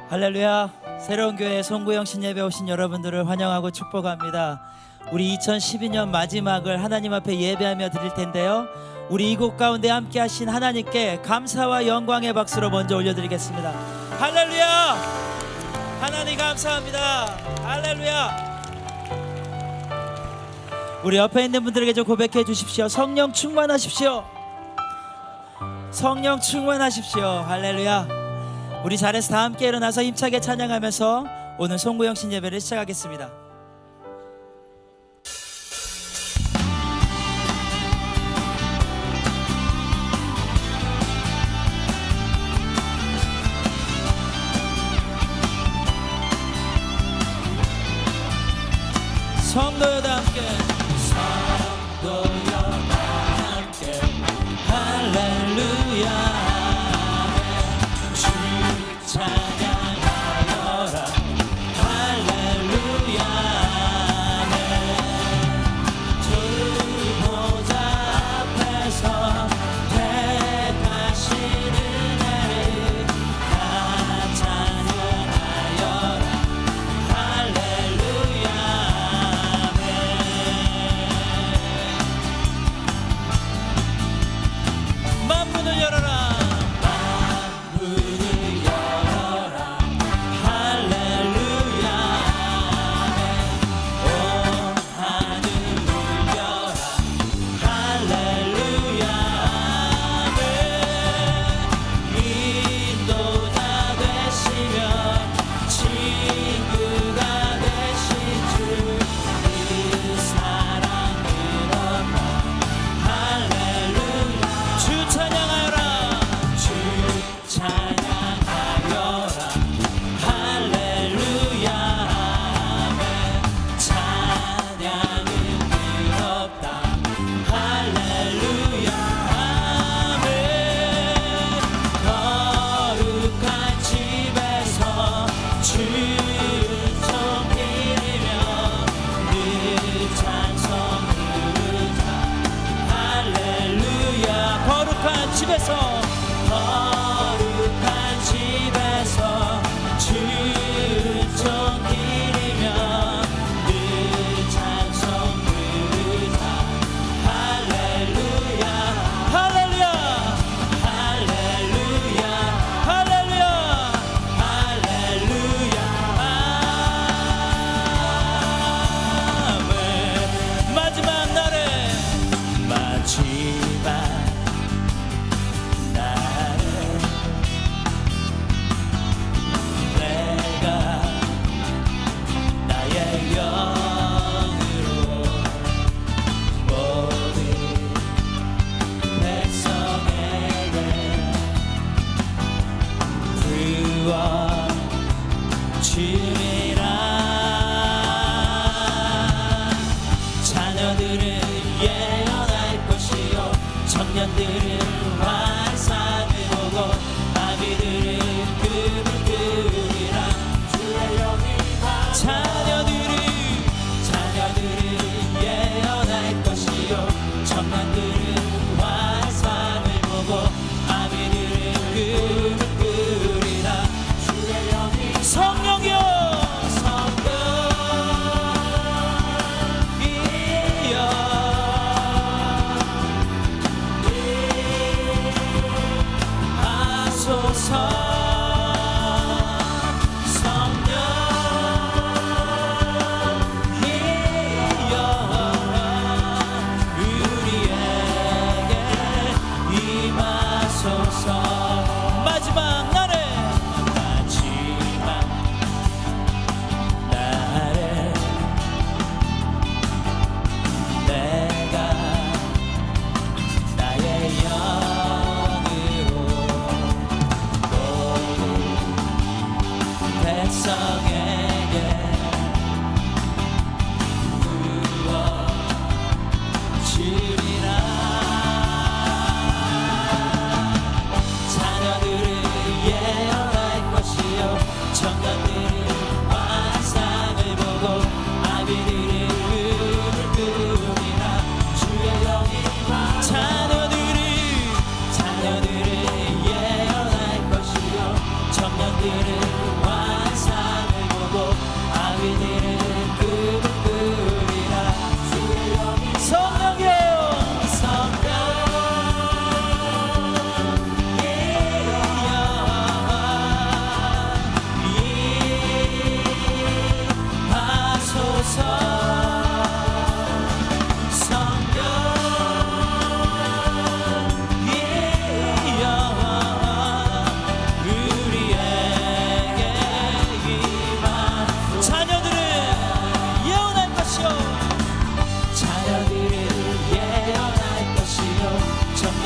할렐루야. 새로운 교회 송구영 신예배 오신 여러분들을 환영하고 축복합니다. 우리 2012년 마지막을 하나님 앞에 예배하며 드릴 텐데요, 우리 이곳 가운데 함께 하신 하나님께 감사와 영광의 박수로 먼저 올려드리겠습니다. 할렐루야. 하나님 감사합니다. 할렐루야. 우리 옆에 있는 분들에게 좀 고백해 주십시오. 성령 충만하십시오. 성령 충만하십시오. 할렐루야. 우리 자리에서 다 함께 일어나서 힘차게 찬양하면서 오늘 송구영 신예배를 시작하겠습니다. 성도여다 함께, 성도여다 함께, 할렐루야. 찬양하여라 할렐루야. 주 보좌 앞에서 택하신 은혜를 다 찬양하여라 할렐루야. 만문을 열어라.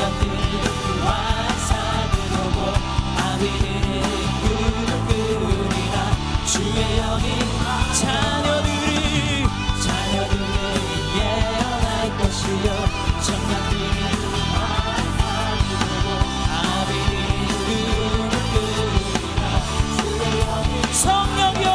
성령들과 사들어고 아비는 꿈을 꾸리라. 주의 영이 자녀들을 예언할 것이요 성령들과 사들어고 아비는 꿈을 꾸리라. 주의 영이 성령이여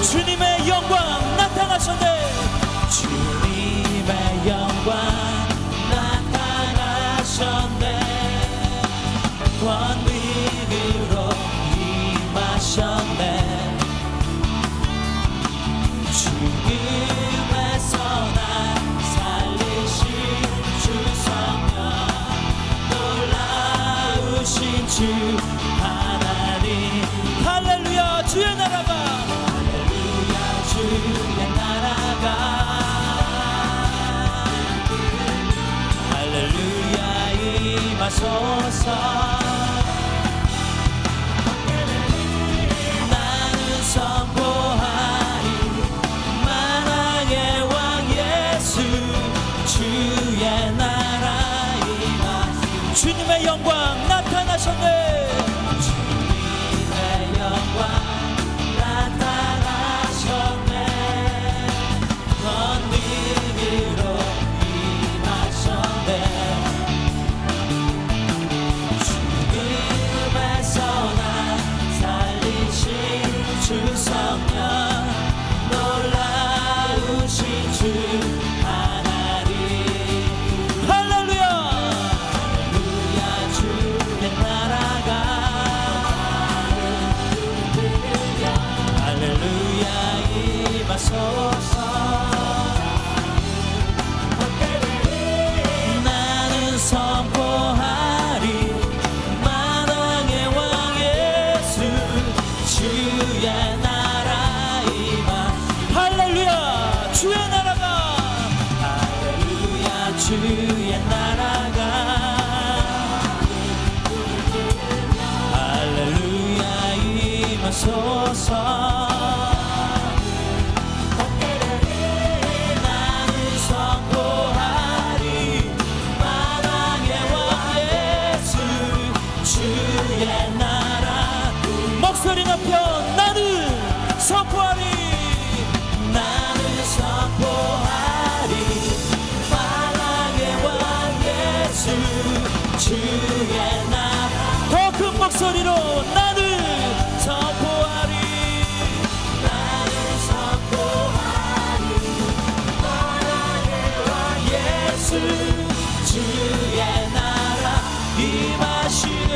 주님의 영광 나타나셨네. 주님의 영광 나타나셨네. 권능으로 임하셨네. 죽음에서 날 살리신 주 성령 놀라우신 주 하나님 할렐루야. 주의 나라가 주의 나라가 할렐루야 임하소서. 나는 선포하리 만왕의 왕 예수 주의 나라 임하소서. 주님의 영광 나타나셨네. 주님의 영광 권능으로 임하셨네. 죽음에서 날 살리신 주 성령 놀라우신 주 하나님 할렐루야. 할렐루야. 주의 나라가 할렐루야 임하소서. 선포하리 만왕의 왕 예수 주의 나라 임하. 할렐루야. 주의 나라가 할렐루야. 주의 나라가 할렐루야 임하소서. 목소리 높여 나는 선포하리. 나는 선포하리 만왕의 왕 예수 주의 나라. 더 큰 목소리로 나는 선포하리. 나는 선포하리 만왕의 왕 예수 주의 나라 임하시네.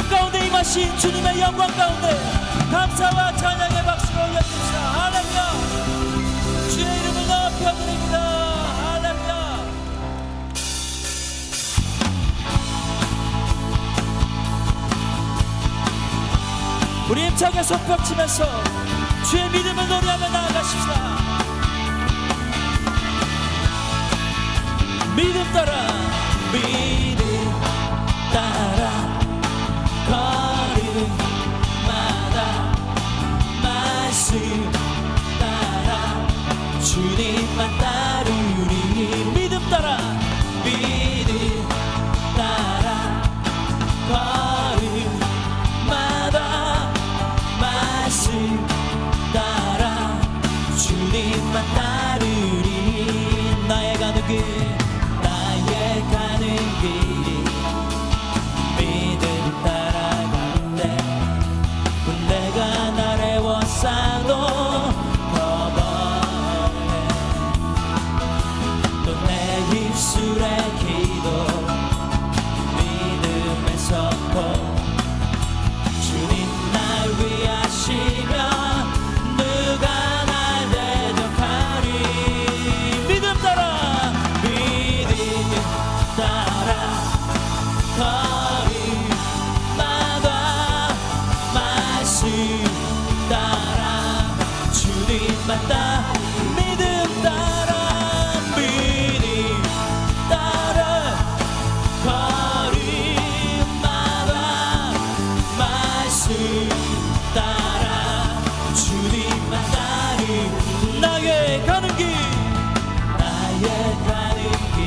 가운데 임하신 주님의 영광 가운데 감사와 찬양의 박수를 올려주시다. 할렐루야. 주의 이름을 높여드립니다. 할렐루야. 우리 힘차게 손뼉치면서 주의 믿음을 노래하며 나아가십시다. 믿음 따라 믿음 따라 걸음마다 말씀 따라 주님만 따르리. 믿음 따라 믿음 따라 걸음마다 말씀 따라 주님만 따르리. 나의 가는 길 나의 가는 길이 거리마다 말씀 따라 주님만 따라 믿음 따라 믿음 따라 거리마다 말씀 따라 주님만 따르 나의 가는 길 나의 가는 길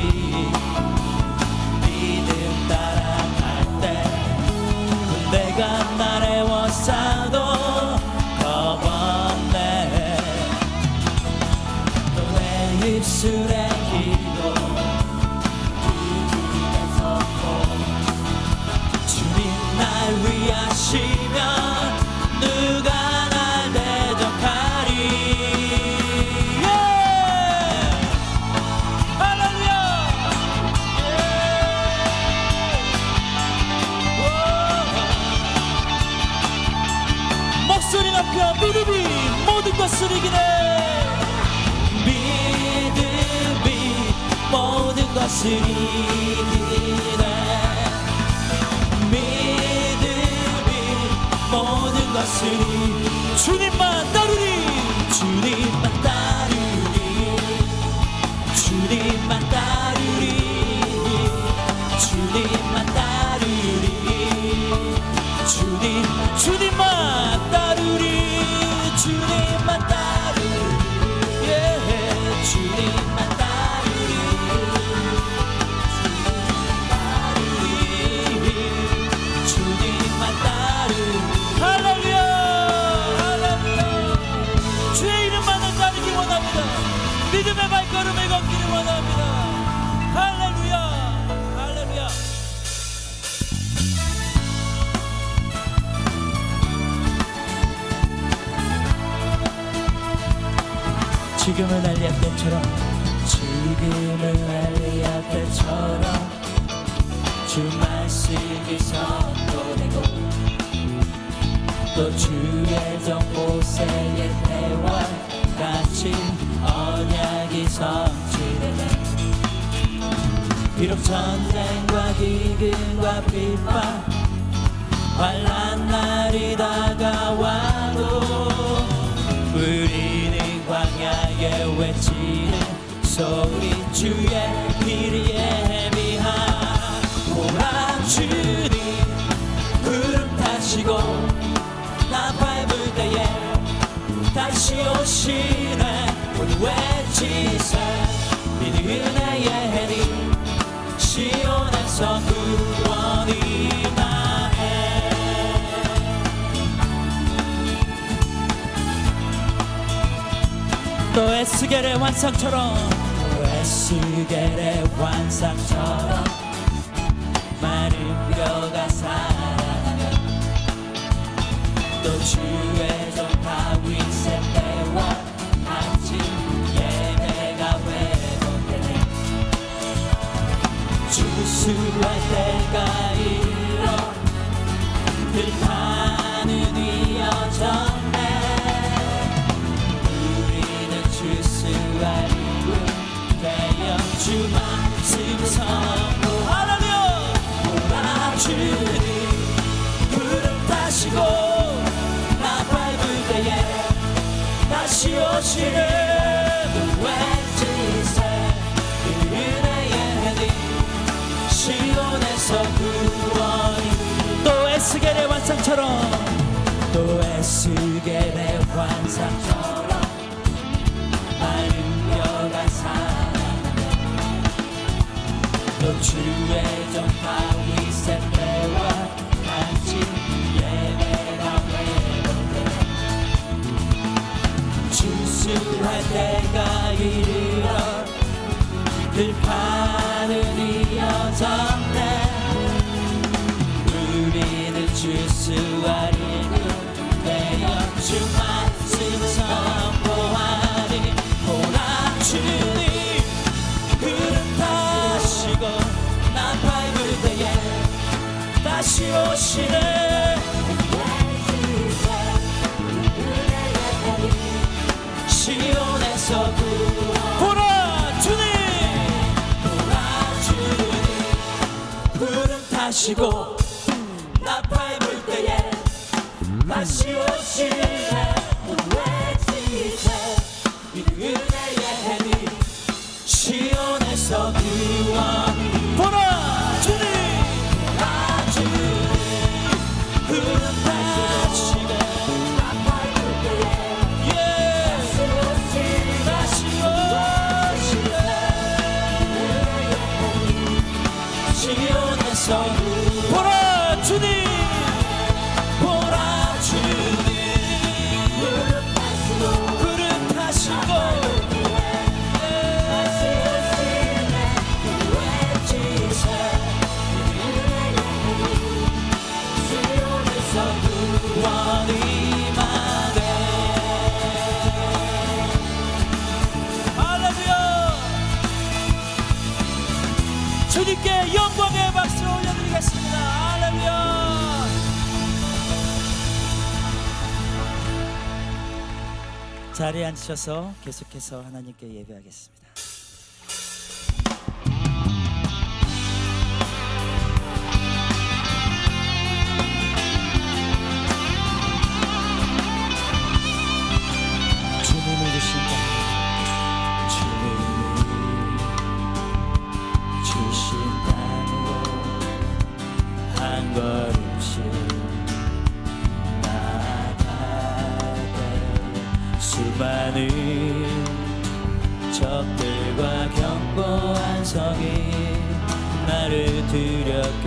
믿음 따라갈 때 내가 나래워싸도 겁없네 또 내 입술에 기도 주님 날 위하시면 누가 날 대적하리 할렐루야 목소리 높여 믿음이 모든 것을 이기네 믿음이 모든 것을 이기네 믿음이 모든 것을 주님만 따르리 주님만 따르리 주님만 따르리 주님만 따르리 주님만 따르리 주님만 따르리 예 주님만 따르리 주님만 따르리 할렐루야 할렐루야 주의 이름만을 따르기 원합니다 믿음의 발걸음을 걷기를 원합니다 할렐루야 할렐루야 지금은 알리야 때처럼 지금은 알리야 때처럼 주 말씀이 선포되고 또 주의 정보세의 때와 같이 언약이 성취되네 비록 전쟁과 기근과 비판 환난 날이 다가와도 우리는 광야에 외치는 소리 주의 길을 예비하 오라 주님 구름 타시고 나 밟을 때에 다시 오시네 오늘 외치세 믿음의 해리 시온에서 구원이 나해 또 에스겔의 환상처럼 에스겔의 환상처럼 마른 뼈가 살아나며 또 주의 종 다윗의 때와 같이 예배가 회복되네 주수할 때가 이르러 들판은 이어졌네 우리는 주수할 이후 되어 주 말씀 선포하라며 오라 주님 구름 타시고 나 밟을 때에 다시 오시는 외치세 은혜의 해리 시온에서 구원이 또 에스겔의 환상처럼 또 에스겔의 환상처럼 마른 뼈가 살아나며 또 주의 종 다윗의 때와 같이 예배가 회복되네 주수할 때가 이르러 들판은 이어졌네 우리는 주수하리니 되어 주 말씀 선포하리 오라 주님 구름 타시고 나 밟을 때에 다시 오시네 시온에서 오라 주님 구름 타 하시고 나 밟을 때에 다시 오시네 외치세 이 은혜의 해니 시온에서 구원이 보라 주님 나 주님 구름 다시고 나 밟을 때에 다시 오시네 시온에서 보라 주님 보라 주님 구름 타시고 외치세 시온에서 구원이 임하네 할렐루야 주님께 영광의 박수 올려드리겠습니다. 할렐루야. 자리에 앉으셔서 계속해서 하나님께 예배하겠습니다. 주님을 주신다. 주신 땅으로 한 걸음씩 나아가네 수많은 적들과 견고한 성이 나를 두렵게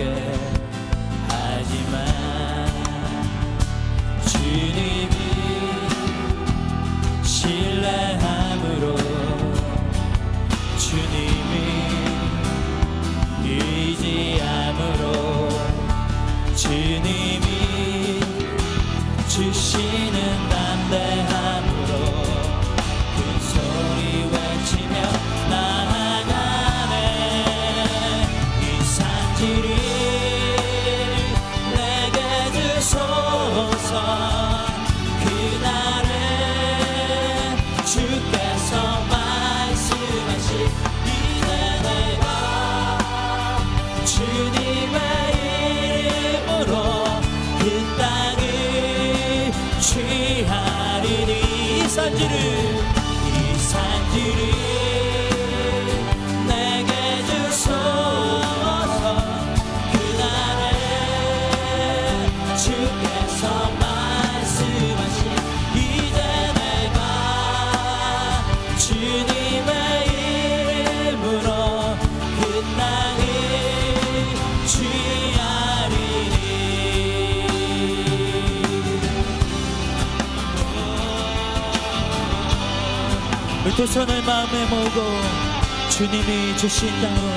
하지만 주님이 신뢰함으로 주님이 의지함으로 주님이 주시는 담대함으로 큰 소리 외치며 나아가네 이 산지를 내게 주소서 그날에 주께서 말씀하신 이제 내가 주님의 이름으로 그 땅을 취하리니 이 산지를 내게 주소서 그날에 주께서 말씀하신 이제 내가 주님의 이름으로 그 땅을 취하리니 두 손을 마음에 모으고 주님이 주신 땅으로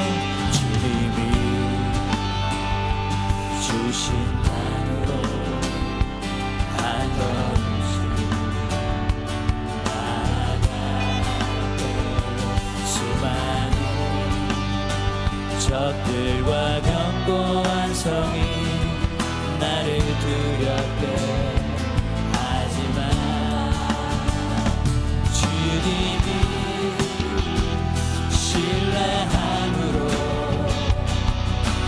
주님이 주신 땅으로 한 걸음씩 나아가고 수많은 적들과 견고한 성이 나를 두렵게 하지만 주님이 신뢰함으로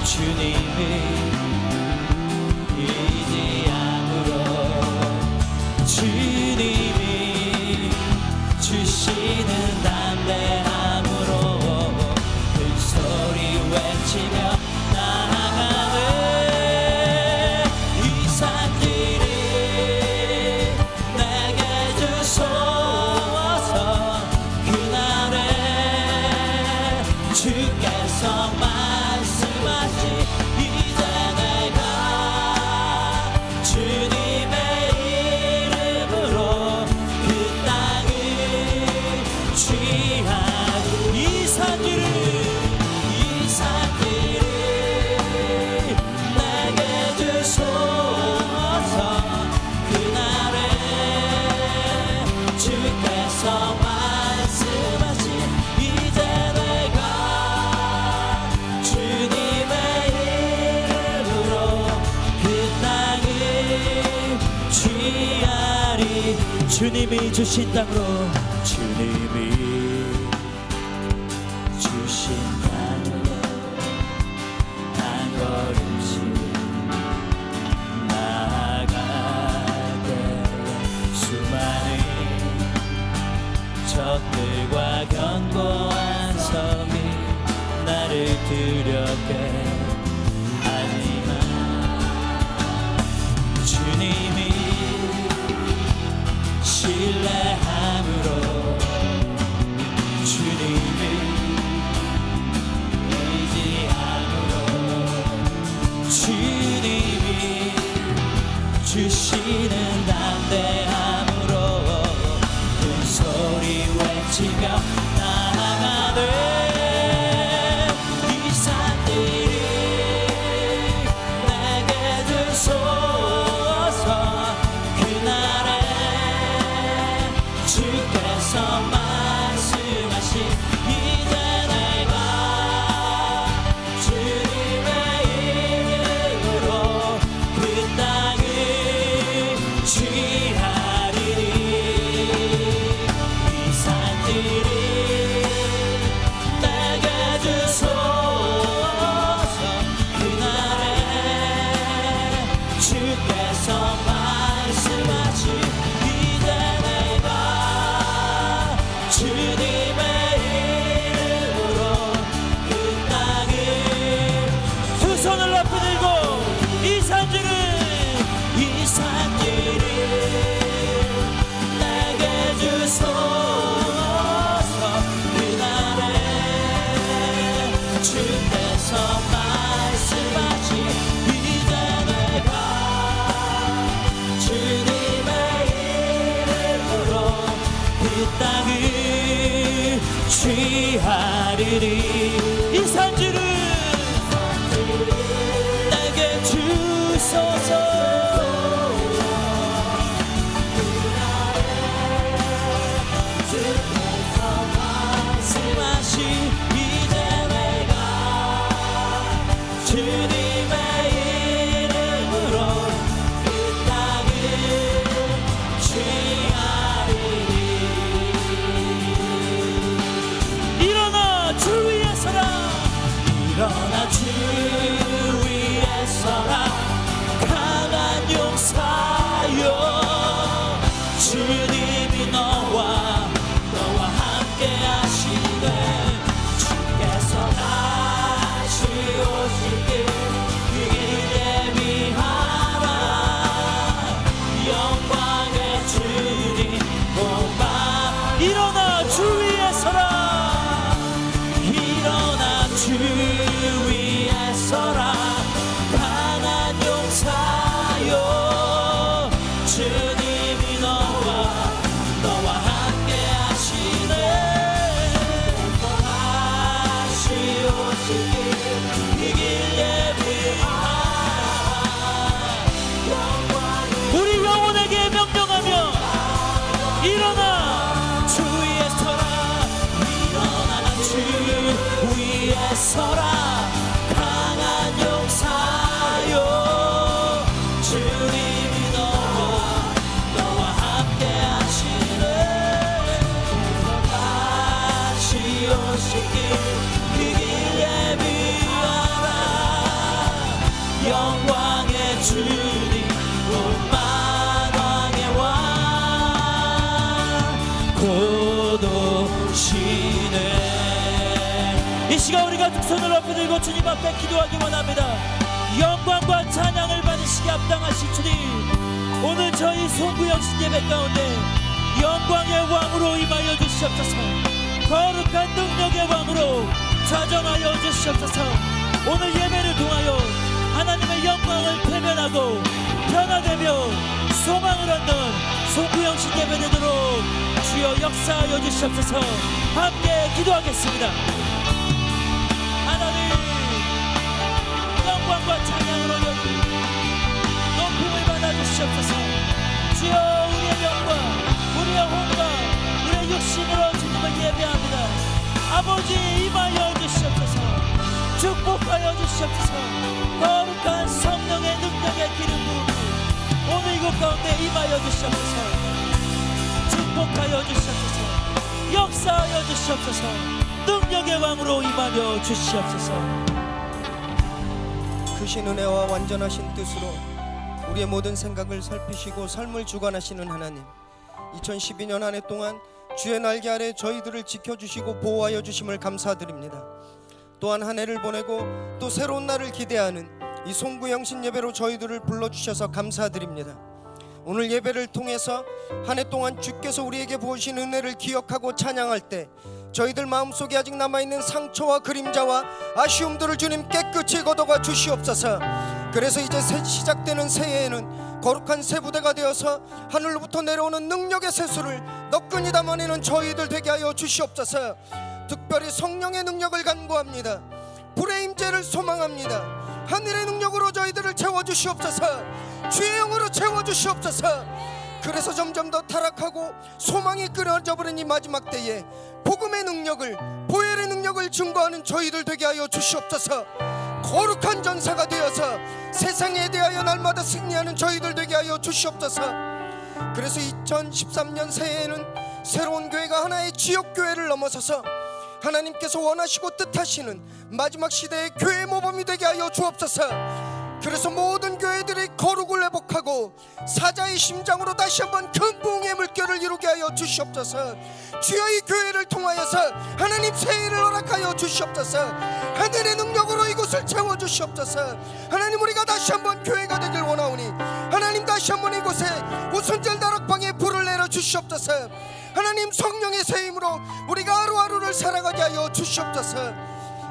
주님이 의지함으로 주님이 주시는 담대함으로 큰 소리 외치며 나아가네 이 산길을 내게 주소서 그날에 주께서 말씀하신 이제 내가 주님의 이름으로 그 땅을 취하리 이 산길을 내게 주소서 그날에 주께서 말씀하신 이제 내가 주님의 이름으로 그 땅을 취하리 주님이 주신 땅으로 주님이 주신 땅으로 한 걸음씩 주님이 주시는 담대함으로 큰 소리 외치며 나아가네. 이 산들이 내게 들소서. 그날에 주께서 말씀하신 이제 내가 주님의 이름으로 그 땅을 취하리니. 이 산들이 내게 주소서. 그날에 주께서 말씀하신 이제 내가 주님의 이름으로 그 땅을. 두 손을 높이 들고 이 산들을 내게 주소서. 그날에 주께서 말씀하신 이제 내가 주님의 이름으로 그 땅을 취하리니. 이 산지를 내게 주소서. 말씀하신 이제 내가 주님의 이름으로 그 땅을 취하리니. 일어나 주 위에 서라. 일어나 주 위에 서라. 강한 용사여. 주님이 너와 함께 하시네. 주께서 다시 오시길 그 예비하라. 영광의 주님 오마. 일어나 주 위에 서라. 일어나 주 위에 서라. 강한 용사여. 주님이 너와 함께 하시네. 다시 오시길 이 길 예비하라. 우리 영혼에게 명령하며 일어나 주 위에 서라. 일어나 주 위에 서라. 강한 용사여. 주님이 너와 함께 하시네. 다시 오시길 그 길 예비하라. 영광의 주님 만왕의 왕 곧 오시네. 이 시간 우리가 두 손을 높이 들고 주님 앞에 기도하기 원합니다. 영광과 찬양을 받으시기 합당하신 주님, 오늘 저희 송구영신 예배 가운데 영광의 왕으로 임하여 주시옵소서. 거룩한 능력의 왕으로 좌정하여 주시옵소서. 오늘 예배를 통하여 하나님의 영광을 대면하고 변화되며 소망을 얻는 송구영신 예배 되도록 주여 역사하여 주시옵소서. 함께 기도하겠습니다. 하나님, 영광과 찬양으로 여기 높임을 받아주시옵소서. 주여, 우리의 영광, 우리의 혼과 우리의 육신으로 주님을 예배합니다. 아버지, 임하여 주시옵소서. 축복하여 주시옵소서. 거룩한 성령의 능력의 기름 부음이 오늘 이곳 가운데 임하여 주시옵소서. 축복하여 주시옵소서. 역사하여 주시옵소서. 능력의 왕으로 임하여 주시옵소서. 크신 은혜와 완전하신 뜻으로 우리의 모든 생각을 살피시고 삶을 주관하시는 하나님, 2012년 한 해 동안 주의 날개 아래 저희들을 지켜주시고 보호하여 주심을 감사드립니다. 또한 한 해를 보내고 또 새로운 날을 기대하는 이 송구영신 예배로 저희들을 불러주셔서 감사드립니다. 오늘 예배를 통해서 한 해 동안 주께서 우리에게 부으신 은혜를 기억하고 찬양할 때 저희들 마음속에 아직 남아있는 상처와 그림자와 아쉬움들을 주님 깨끗이 걷어가 주시옵소서. 그래서 이제 시작되는 새해에는 거룩한 새 부대가 되어서 하늘로부터 내려오는 능력의 세수를 너끈히 담아내는 저희들 되게 하여 주시옵소서. 특별히 성령의 능력을 간구합니다. 불의 임재를 소망합니다. 하늘의 능력으로 저희들을 채워주시옵소서. 주의 영으로 채워주시옵소서. 그래서 점점 더 타락하고 소망이 끊어져 버린 이 마지막 때에 복음의 능력을, 보혈의 능력을 증거하는 저희들 되게 하여 주시옵소서. 거룩한 전사가 되어서 세상에 대하여 날마다 승리하는 저희들 되게 하여 주시옵소서. 그래서 2013년 새해에는 새로운 교회가 하나의 지역교회를 넘어서서 하나님께서 원하시고 뜻하시는 마지막 시대의 교회 모범이 되게 하여 주옵소서. 그래서 모든 교회들이 거룩을 회복하고 사자의 심장으로 다시 한번 큰 부흥의 물결을 이루게 하여 주시옵소서. 주여 이 교회를 통하여서 하나님 새해를 허락하여 주시옵소서. 하늘의 능력으로 이곳을 채워주시옵소서. 하나님 우리가 다시 한번 교회가 되길 원하오니 하나님 다시 한번 이곳에 오순절 다락방에 불을 내려 주시옵소서. 하나님 성령의 새 힘으로 우리가 하루하루를 살아가게 하여 주시옵소서.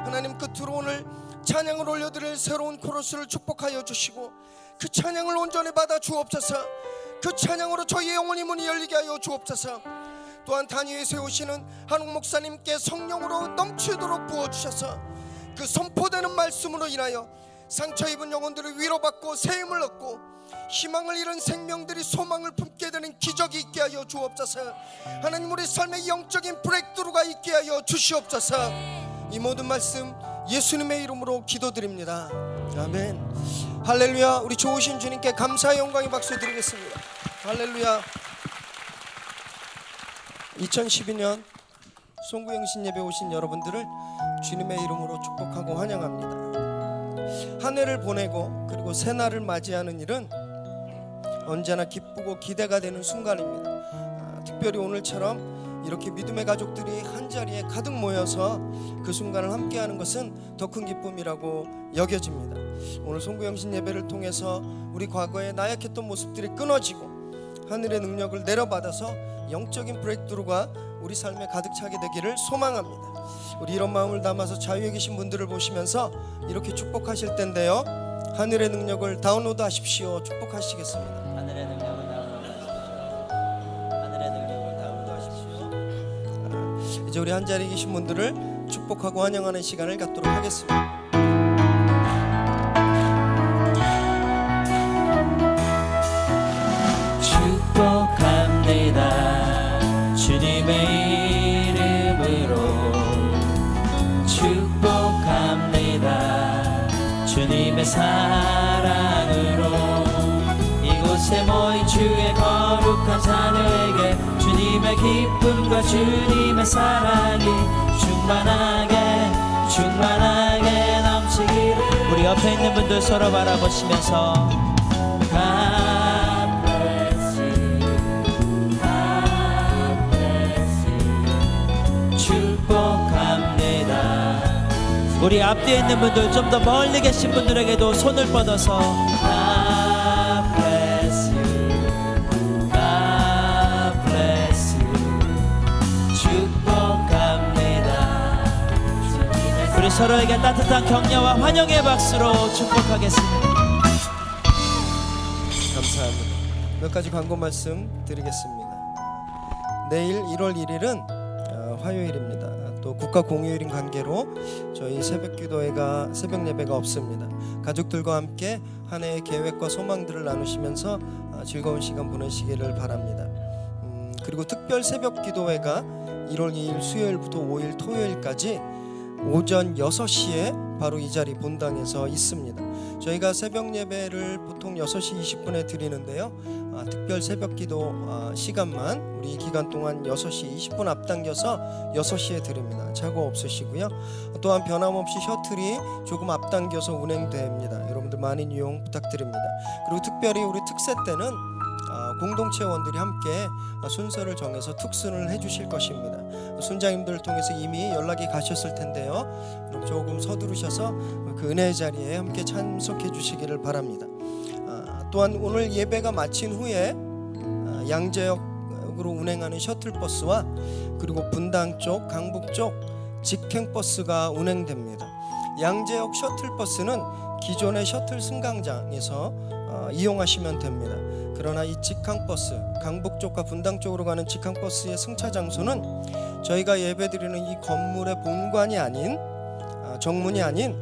하나님 끝으로 오늘 찬양을 올려드릴 새로운 코러스를 축복하여 주시고 그 찬양을 온전히 받아 주옵소서. 그 찬양으로 저희의 영혼의 문이 열리게 하여 주옵소서. 또한 단위에 세우시는 한옥 목사님께 성령으로 넘치도록 부어주셔서 그 선포되는 말씀으로 인하여 상처 입은 영혼들을 위로받고 새 힘을 얻고 희망을 잃은 생명들이 소망을 품게 되는 기적이 있게 하여 주옵소서. 하나님 우리 삶의 영적인 브레이크스루가 있게 하여 주시옵소서. 이 모든 말씀 예수님의 이름으로 기도드립니다. 아멘. 할렐루야. 우리 좋으신 주님께 감사의 영광의 박수 드리겠습니다. 할렐루야. 2012년 송구영신 예배 오신 여러분들을 주님의 이름으로 축복하고 환영합니다. 한 해를 보내고 그리고 새날을 맞이하는 일은 언제나 기쁘고 기대가 되는 순간입니다. 특별히 오늘처럼 이렇게 믿음의 가족들이 한자리에 가득 모여서 그 순간을 함께하는 것은 더 큰 기쁨이라고 여겨집니다. 오늘 송구영신 예배를 통해서 우리 과거에 나약했던 모습들이 끊어지고 하늘의 능력을 내려받아서 영적인 브레이크스루가 우리 삶에 가득 차게 되기를 소망합니다. 우리 이런 마음을 담아서 자유에 계신 분들을 보시면서 이렇게 축복하실 텐데요. 하늘의 능력을 다운로드 하십시오. 축복하시겠습니다. 하늘의 능력을 다운로드하십시오. 하늘의 능력을 다운로드하십시오. 이제 우리 한자리에 계신 분들을 축복하고 환영하는 시간을 갖도록 하겠습니다. 축복합니다. 주님의 이름으로 축복합니다. 주님의 사랑으로 이곳에 모인 주의 거룩한 자녀에게 주님의 기쁨과 주님의 사랑이 충만하게 넘치기를. 우리 옆에 있는 분들 서로 바라보시면서 축복합니다. 우리 앞뒤에 있는 분들 좀 더 멀리 계신 분들에게도 손을 뻗어서 God bless you, God bless you. 축복합니다. 우리 서로에게 따뜻한 격려와 환영의 박수로 축복하겠습니다. 감사합니다. 몇 가지 광고 말씀 드리겠습니다. 내일 1월 1일은 화요일입니다. 또 국가 공휴일인 관계로 저희 새벽 예배가 없습니다. 가족들과 함께 한 해의 계획과 소망들을 나누시면서 즐거운 시간 보내시기를 바랍니다. 그리고 특별 새벽 기도회가 1월 2일 수요일부터 5일 토요일까지 오전 6시에 바로 이 자리 본당에서 있습니다. 저희가 새벽 예배를 보통 6시 20분에 드리는데요. 특별 새벽 기도 시간만 우리 기간 동안 6시 20분 앞당겨서 6시에 드립니다. 착오 없으시고요. 또한 변함없이 셔틀이 조금 앞당겨서 운행됩니다. 여러분들 많은 이용 부탁드립니다. 그리고 특별히 우리 특세 때는 공동체원들이 함께 순서를 정해서 특순을 해주실 것입니다. 순장님들을 통해서 이미 연락이 가셨을 텐데요. 그럼 조금 서두르셔서 그 은혜의 자리에 함께 참석해 주시기를 바랍니다. 또한 오늘 예배가 마친 후에 양재역으로 운행하는 셔틀버스와 그리고 분당 쪽, 강북 쪽 직행버스가 운행됩니다. 양재역 셔틀버스는 기존의 셔틀 승강장에서 이용하시면 됩니다. 그러나 이 직항버스, 강북 쪽과 분당 쪽으로 가는 직항버스의 승차 장소는 저희가 예배드리는 이 건물의 본관이 아닌 정문이 아닌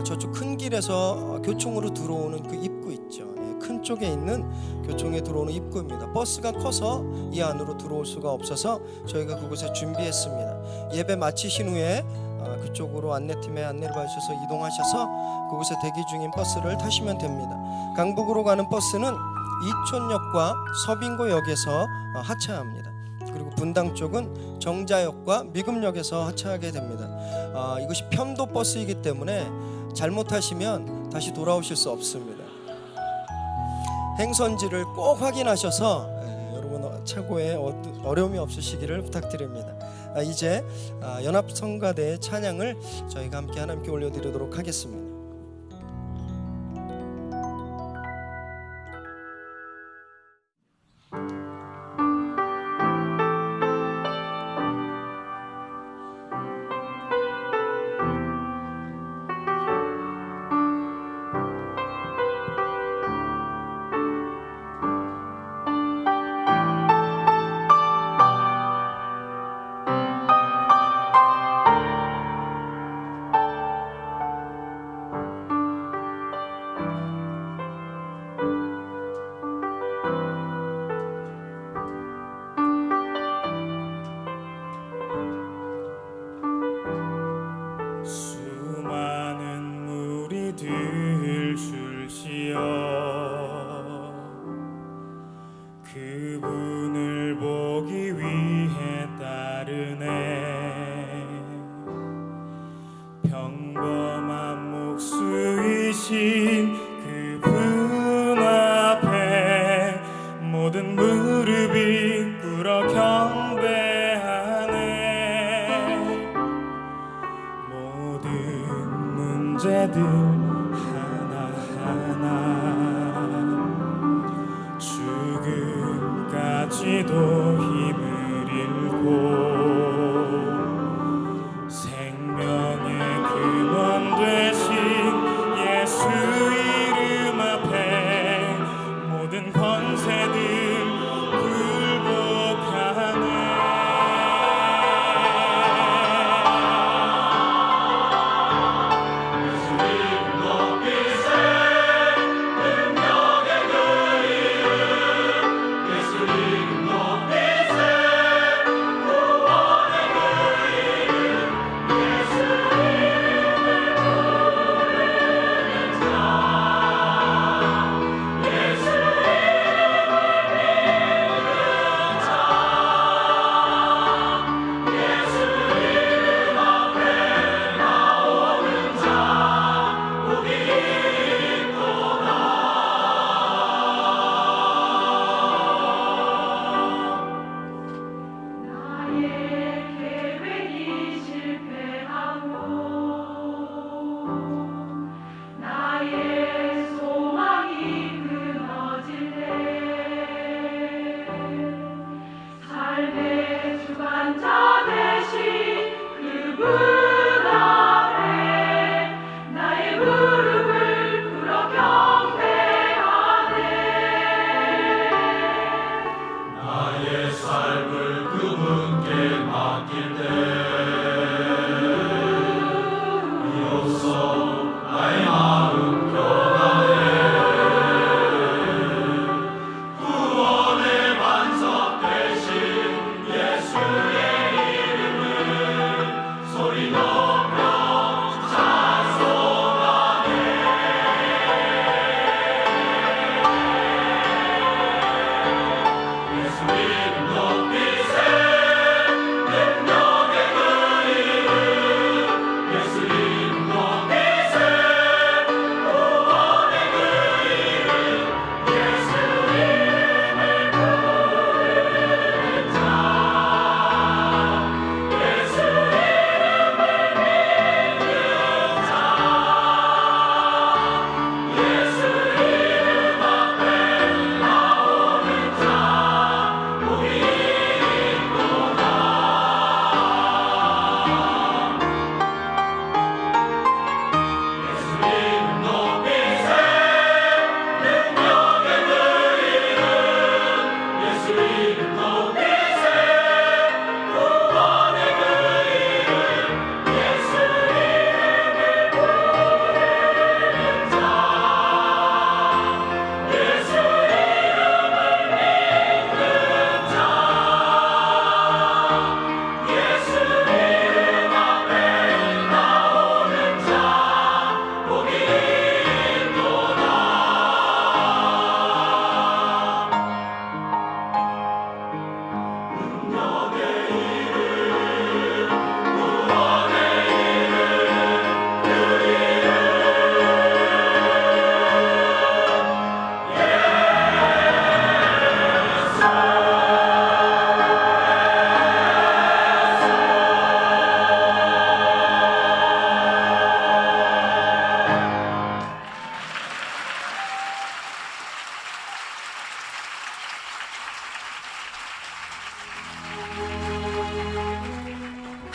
저쪽 큰 길에서 교총으로 들어오는 그 입구 있죠. 큰 쪽에 있는 교총에 들어오는 입구입니다. 버스가 커서 이 안으로 들어올 수가 없어서 저희가 그곳에 준비했습니다. 예배 마치신 후에 그쪽으로 안내팀에 안내를 받으셔서 이동하셔서 그곳에 대기 중인 버스를 타시면 됩니다. 강북으로 가는 버스는 이촌역과 서빙고역에서 하차합니다. 그리고 분당 쪽은 정자역과 미금역에서 하차하게 됩니다. 이것이 편도 버스이기 때문에 잘못하시면 다시 돌아오실 수 없습니다. 행선지를 꼭 확인하셔서 여러분 최고의 어려움이 없으시기를 부탁드립니다. 이제 연합성가대의 찬양을 저희가 함께 하나님께 올려드리도록 하겠습니다. 그분을 보기 위해 따르네. 평범한 목수이신 그분 앞에 모든 무릎이 꿇어 경배하네. 모든 문제들 죽음까지도 힘을 잃고 생명의 근원 되신 예수 이름 앞에 모든 권세들 굴복하네.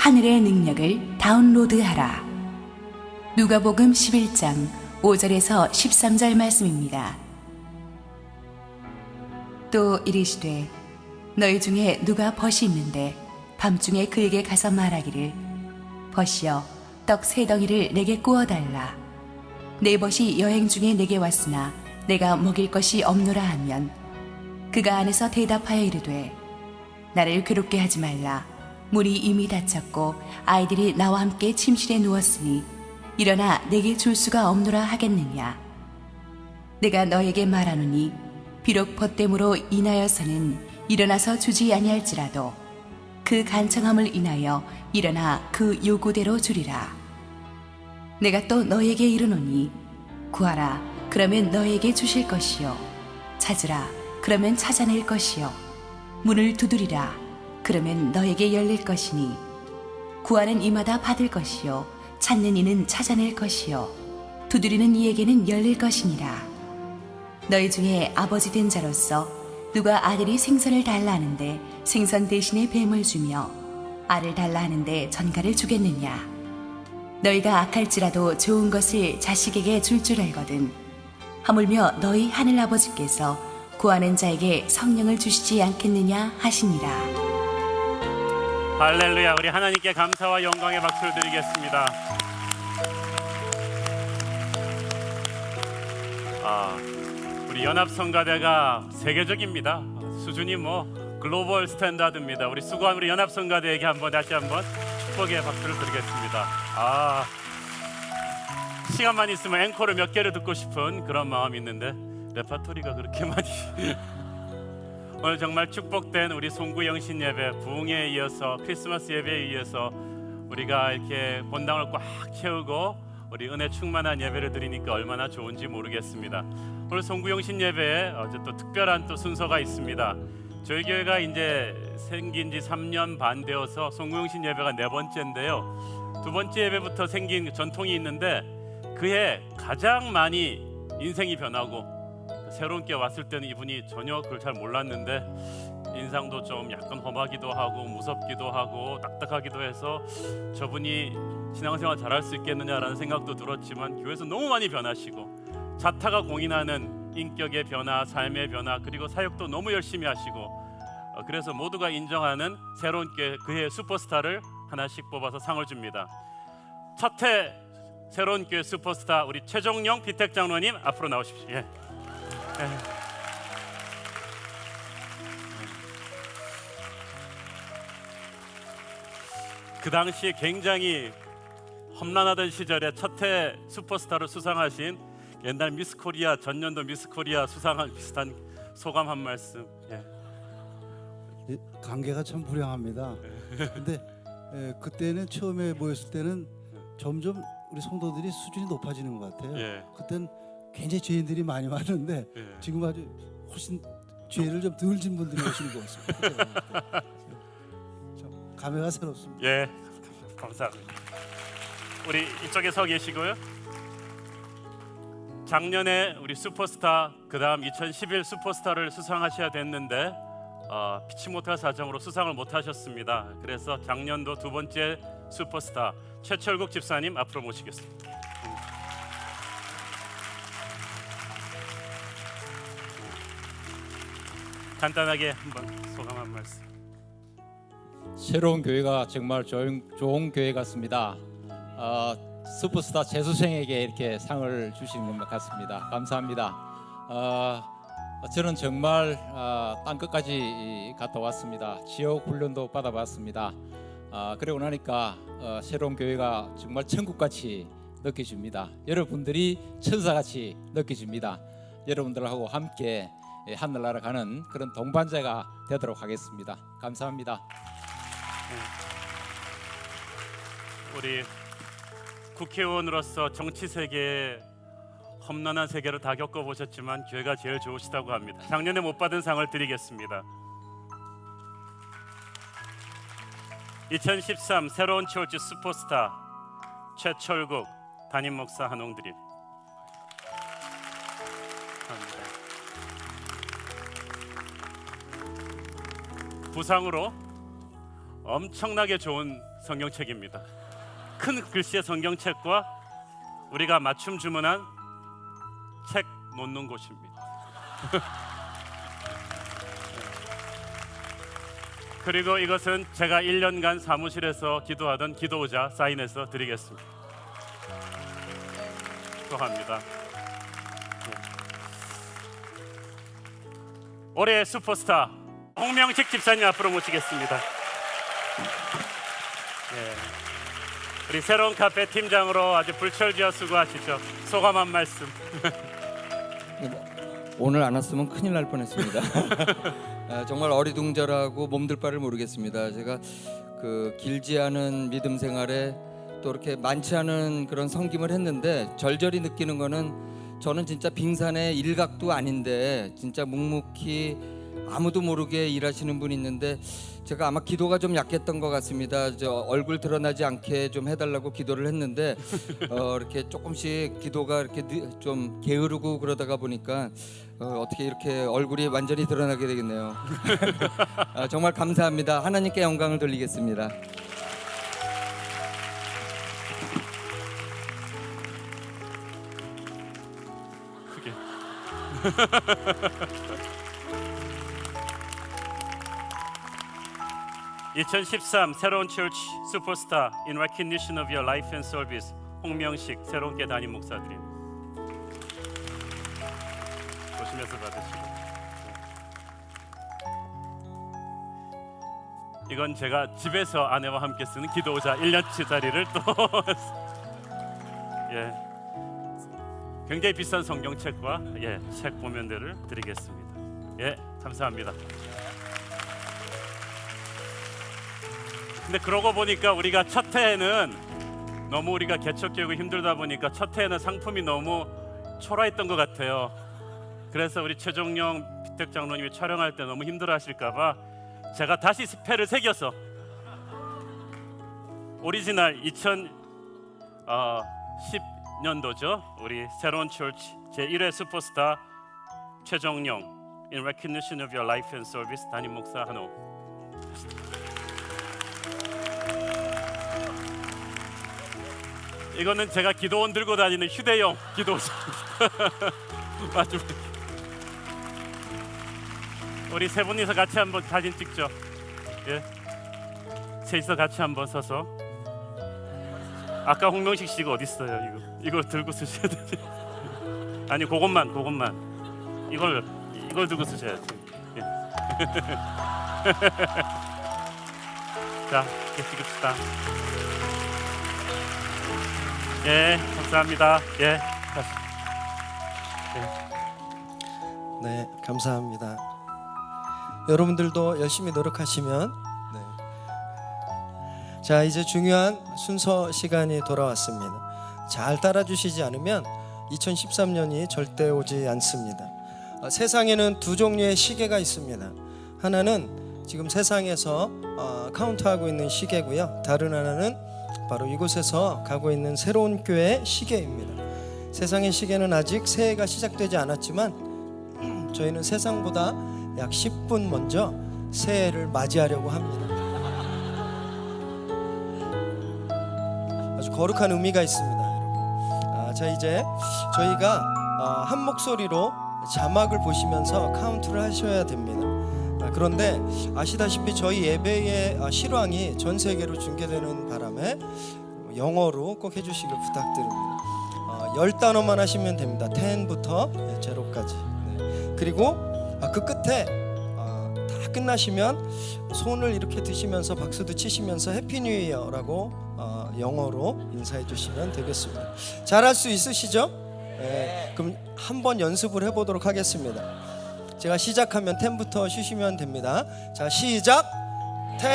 하늘의 능력을 다운로드하라. 누가복음 11장 5절에서 13절 말씀입니다. 또 이르시되 너희 중에 누가 벗이 있는데 밤중에 그에게 가서 말하기를 벗이여 떡 3덩이를 내게 구워달라. 내 벗이 여행 중에 내게 왔으나 내가 먹일 것이 없노라 하면 그가 안에서 대답하여 이르되 나를 괴롭게 하지 말라. 물이 이미 닫혔고 아이들이 나와 함께 침실에 누웠으니 일어나 내게 줄 수가 없노라 하겠느냐. 내가 너에게 말하노니 비록 벗됨으로 인하여서는 일어나서 주지 아니할지라도 그 간청함을 인하여 일어나 그 요구대로 주리라. 내가 또 너에게 이르노니 구하라 그러면 너에게 주실 것이요 찾으라 그러면 찾아낼 것이요 문을 두드리라 그러면 너에게 열릴 것이니 구하는 이마다 받을 것이요 찾는 이는 찾아낼 것이요 두드리는 이에게는 열릴 것이니라. 너희 중에 아버지 된 자로서 누가 아들이 생선을 달라 하는데 생선 대신에 뱀을 주며 알을 달라 하는데 전갈을 주겠느냐. 너희가 악할지라도 좋은 것을 자식에게 줄 줄 알거든 하물며 너희 하늘 아버지께서 구하는 자에게 성령을 주시지 않겠느냐 하시니라. 할렐루야. 우리 하나님께 감사와 영광의 박수를 드리겠습니다. 우리 연합성가대가 세계적입니다. 수준이 글로벌 스탠다드입니다. 우리 수고한 우리 연합성가대에게 다시 한번 축복의 박수를 드리겠습니다. 시간만 있으면 앵콜을 몇 개를 듣고 싶은 그런 마음이 있는데 레파토리가 그렇게 많이 오늘 정말 축복된 우리 송구영신 예배, 부흥에 이어서 크리스마스 예배에 이어서 우리가 이렇게 본당을 꽉 채우고 우리 은혜 충만한 예배를 드리니까 얼마나 좋은지 모르겠습니다. 오늘 송구영신 예배에 어제 또 특별한 또 순서가 있습니다. 저희 교회가 이제 생긴 지 3년 반 되어서 송구영신 예배가 4번째인데요. 2번째 예배부터 생긴 전통이 있는데 그해 가장 많이 인생이 변하고 새로운 게 왔을 때는 이분이 전혀 그걸 잘 몰랐는데 인상도 좀 약간 험하기도 하고 무섭기도 하고 딱딱하기도 해서 저분이 신앙생활 잘할 수 있겠느냐라는 생각도 들었지만 교회에서 너무 많이 변하시고 자타가 공인하는 인격의 변화, 삶의 변화, 그리고 사역도 너무 열심히 하시고 그래서 모두가 인정하는 새로운 그의 슈퍼스타를 하나씩 뽑아서 상을 줍니다. 첫해 새로운 교회 슈퍼스타 우리 최종영 비택 장로님 앞으로 나오십시오. 예. 그 당시에 굉장히 험난하던 시절에 첫해 슈퍼스타를 수상하신 옛날 미스코리아 전년도 미스코리아 수상한 비슷한 소감 한 말씀. 관계가 참 불량합니다. 근데 그때는 처음에 모였을 때는 점점 우리 성도들이 수준이 높아지는 것 같아요. 그땐 굉장히 죄인들이 많이 많은데 지금 아주 훨씬 죄를 좀 덜 진 분들이 오시는 것 같습니다. 참 감회가 새롭습니다. 예, 감사합니다. 우리 이쪽에 서 계시고요. 작년에 우리 슈퍼스타 그다음 2011 슈퍼스타를 수상하셔야 됐는데 피치 못할 사정으로 수상을 못하셨습니다. 그래서 작년도 2번째 슈퍼스타 최철국 집사님 앞으로 모시겠습니다. 간단하게 한번 소감 한 말씀. 새로운 교회가 정말 좋은 교회 같습니다. 슈퍼스타 재수생에게 이렇게 상을 주시는 것 같습니다. 감사합니다. 저는 정말 땅 끝까지 갔다 왔습니다. 지역 훈련도 받아봤습니다. 그러고 나니까 새로운 교회가 정말 천국같이 느껴집니다. 여러분들이 천사같이 느껴집니다. 여러분들하고 함께 하늘나라 가는 그런 동반자가 되도록 하겠습니다. 감사합니다. 우리 국회의원으로서 정치 세계의 험난한 세계를 다 겪어보셨지만 교회가 제일 좋으시다고 합니다. 작년에 못 받은 상을 드리겠습니다. 2013 새로운 처치 슈퍼스타 최철국 담임 목사 한홍드림. 부상으로 엄청나게 좋은 성경책입니다. 큰 글씨의 성경책과 우리가 맞춤 주문한 책 놓는 곳입니다. 그리고 이것은 제가 1년간 사무실에서 기도하던 기도의자 사인해서 드리겠습니다. 축하합니다. 올해의 슈퍼스타 홍명식 집사님 앞으로 모시겠습니다. 우리 새로운 카페 팀장으로 아주 불철주야 수고하시죠. 소감 한 말씀. 오늘 안 왔으면 큰일 날 뻔했습니다. 정말 어리둥절하고 몸둘 바를 모르겠습니다. 제가 그 길지 않은 믿음 생활에 또 이렇게 많지 않은 그런 섬김을 했는데 절절히 느끼는 거는 저는 진짜 빙산의 일각도 아닌데 진짜 묵묵히 아무도 모르게 일하시는 분이 있는데 제가 아마 기도가 좀 약했던 것 같습니다. 저 얼굴 드러나지 않게 좀 해달라고 기도를 했는데 이렇게 조금씩 기도가 이렇게 좀 게으르고 그러다가 보니까 어떻게 이렇게 얼굴이 완전히 드러나게 되겠네요. 정말 감사합니다. 하나님께 영광을 돌리겠습니다. 크게. 2013 새로운 처치 슈퍼스타 in recognition of your life and service 홍명식 새로운 교 담임 목사드림. 보시면서 받으시고. 이건 제가 집에서 아내와 함께 쓰는 기도자 1년치짜리를 또 예. 굉장히 비싼 성경책과 책 보면들을 드리겠습니다. 감사합니다. 근데 그러고 보니까 우리가 첫 해에는 너무 우리가 개척교육이 힘들다 보니까 첫 해에는 상품이 너무 초라했던 것 같아요. 그래서 우리 최종영 비택 장로님이 촬영할 때 너무 힘들어하실까봐 제가 다시 스펠을 새겨서 오리지널 2010년도죠. 우리 새로운 처치 제1회 슈퍼스타 최종영 in recognition of your life and service 담임 목사 한호. 이거는 제가 기도원 들고 다니는 휴대용 기도자입니다. 마지막. 우리 세 분이서 같이 한번 사진 찍죠. 셋이서 같이 한번 서서. 아까 홍명식 씨가 어디 있어요? 이거 들고 쓰셔야 되지. 아니 그것만 이걸 들고 쓰셔야지. 자, 이렇게 찍읍시다. 감사합니다. 다시. 네, 감사합니다. 여러분들도 열심히 노력하시면 자, 이제 중요한 순서 시간이 돌아왔습니다. 잘 따라주시지 않으면 2013년이 절대 오지 않습니다. 세상에는 두 종류의 시계가 있습니다. 하나는 지금 세상에서 카운트하고 있는 시계고요. 다른 하나는 바로 이곳에서 가고 있는 새로운 교회의 시계입니다. 세상의 시계는 아직 새해가 시작되지 않았지만 저희는 세상보다 약 10분 먼저 새해를 맞이하려고 합니다. 아주 거룩한 의미가 있습니다, 여러분. 자, 이제 저희가 한 목소리로 자막을 보시면서 카운트를 하셔야 됩니다. 그런데 아시다시피 저희 예배의 실황이 전 세계로 중계되는 바람에 영어로 꼭 해주시길 부탁드립니다. 10단어만 하시면 됩니다. 10부터 0까지. 그리고 그 끝에 다 끝나시면 손을 이렇게 드시면서 박수도 치시면서 해피 뉴 이어라고 영어로 인사해 주시면 되겠습니다. 잘할 수 있으시죠? 그럼 한번 연습을 해보도록 하겠습니다. 제가 시작하면 10부터 쉬시면 됩니다. 자, 시작. 10,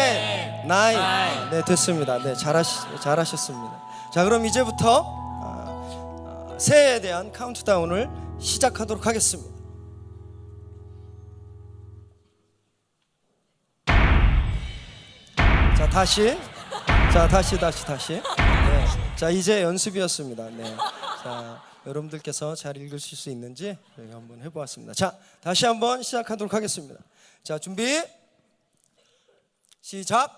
9. 네, 됐습니다. 네, 잘하셨습니다. 자, 그럼 이제부터 새해에 대한 카운트다운을 시작하도록 하겠습니다. 자, 다시. 네. 자, 이제 연습이었습니다. 네. 자, 여러분들께서 잘 읽으실 수 있는지 저희가 한번 해보았습니다. 자, 다시 한번 시작하도록 하겠습니다. 자, 준비. 시작.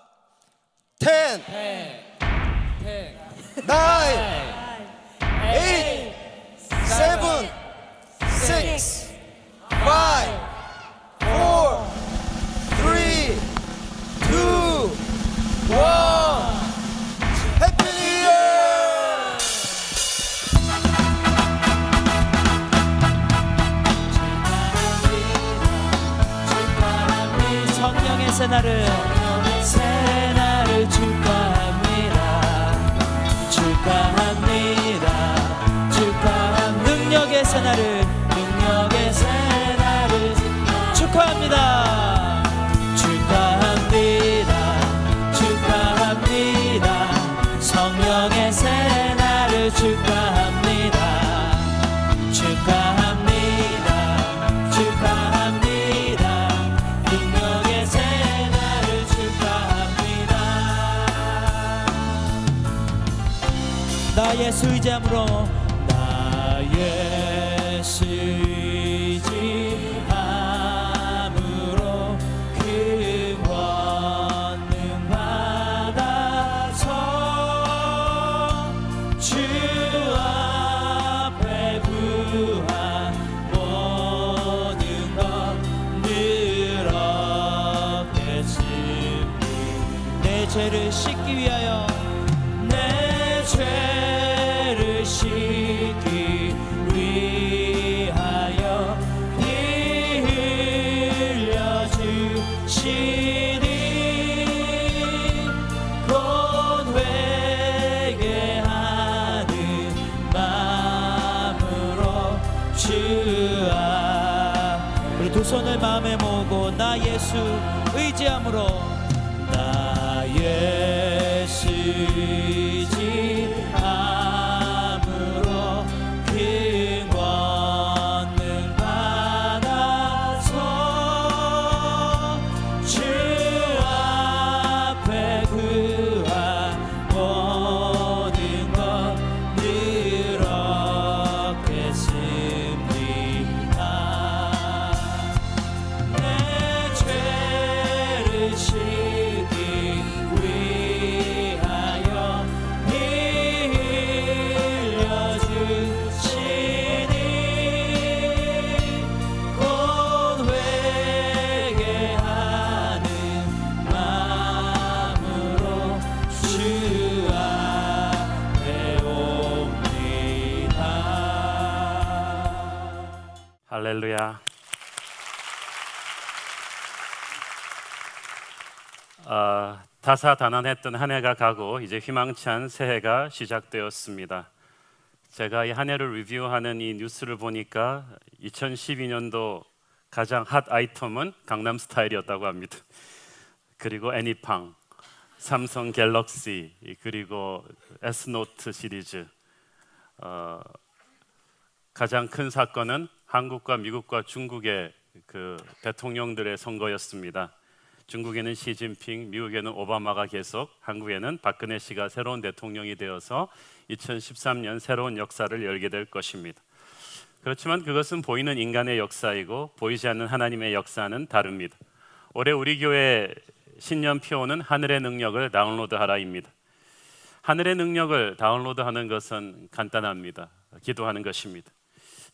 10, 9, 8, 7, 6, 5, 4, 3, 2, 1. 해피 뉴 이어! 성령의 새날을 축하합니다. 능력의 새날을 축하합니다. 성령의 새날을 축하합니다. 능력의 새날을 축하합니다. 나 예수 의지함으로 그 권능 받아서 주 앞에 구한 모든 것 늘 얻겠으니 내 죄를 씻기 위하여 내 죄를 씻기 위하여 피 흘려 주시니 곧 회개하는 마음으로 주 앞 우리 두 손을 마음에 모으고 나 예수 의지함으로 나 예수 의지함으로 그 권능 받아서 주 앞에 구한 모든 것 늘 얻겠습니다. 내 죄를 씻기 위하여 피 흘려 주시니 곧 회개하는 마음으로 주 앞에 옵니다. 할렐루야. 다사다난했던 한 해가 가고 이제 희망찬 새해가 시작되었습니다. 제가 이 한 해를 리뷰하는 이 뉴스를 보니까 2012년도 가장 핫 아이템은 강남 스타일이었다고 합니다. 그리고 애니팡, 삼성 갤럭시, 그리고 S노트 시리즈. 가장 큰 사건은 한국과 미국과 중국의 그 대통령들의 선거였습니다. 중국에는 시진핑, 미국에는 오바마가 계속, 한국에는 박근혜 씨가 새로운 대통령이 되어서 2013년 새로운 역사를 열게 될 것입니다. 그렇지만 그것은 보이는 인간의 역사이고 보이지 않는 하나님의 역사는 다릅니다. 올해 우리 교회 신년 표어는 하늘의 능력을 다운로드하라입니다. 하늘의 능력을 다운로드하는 것은 간단합니다. 기도하는 것입니다.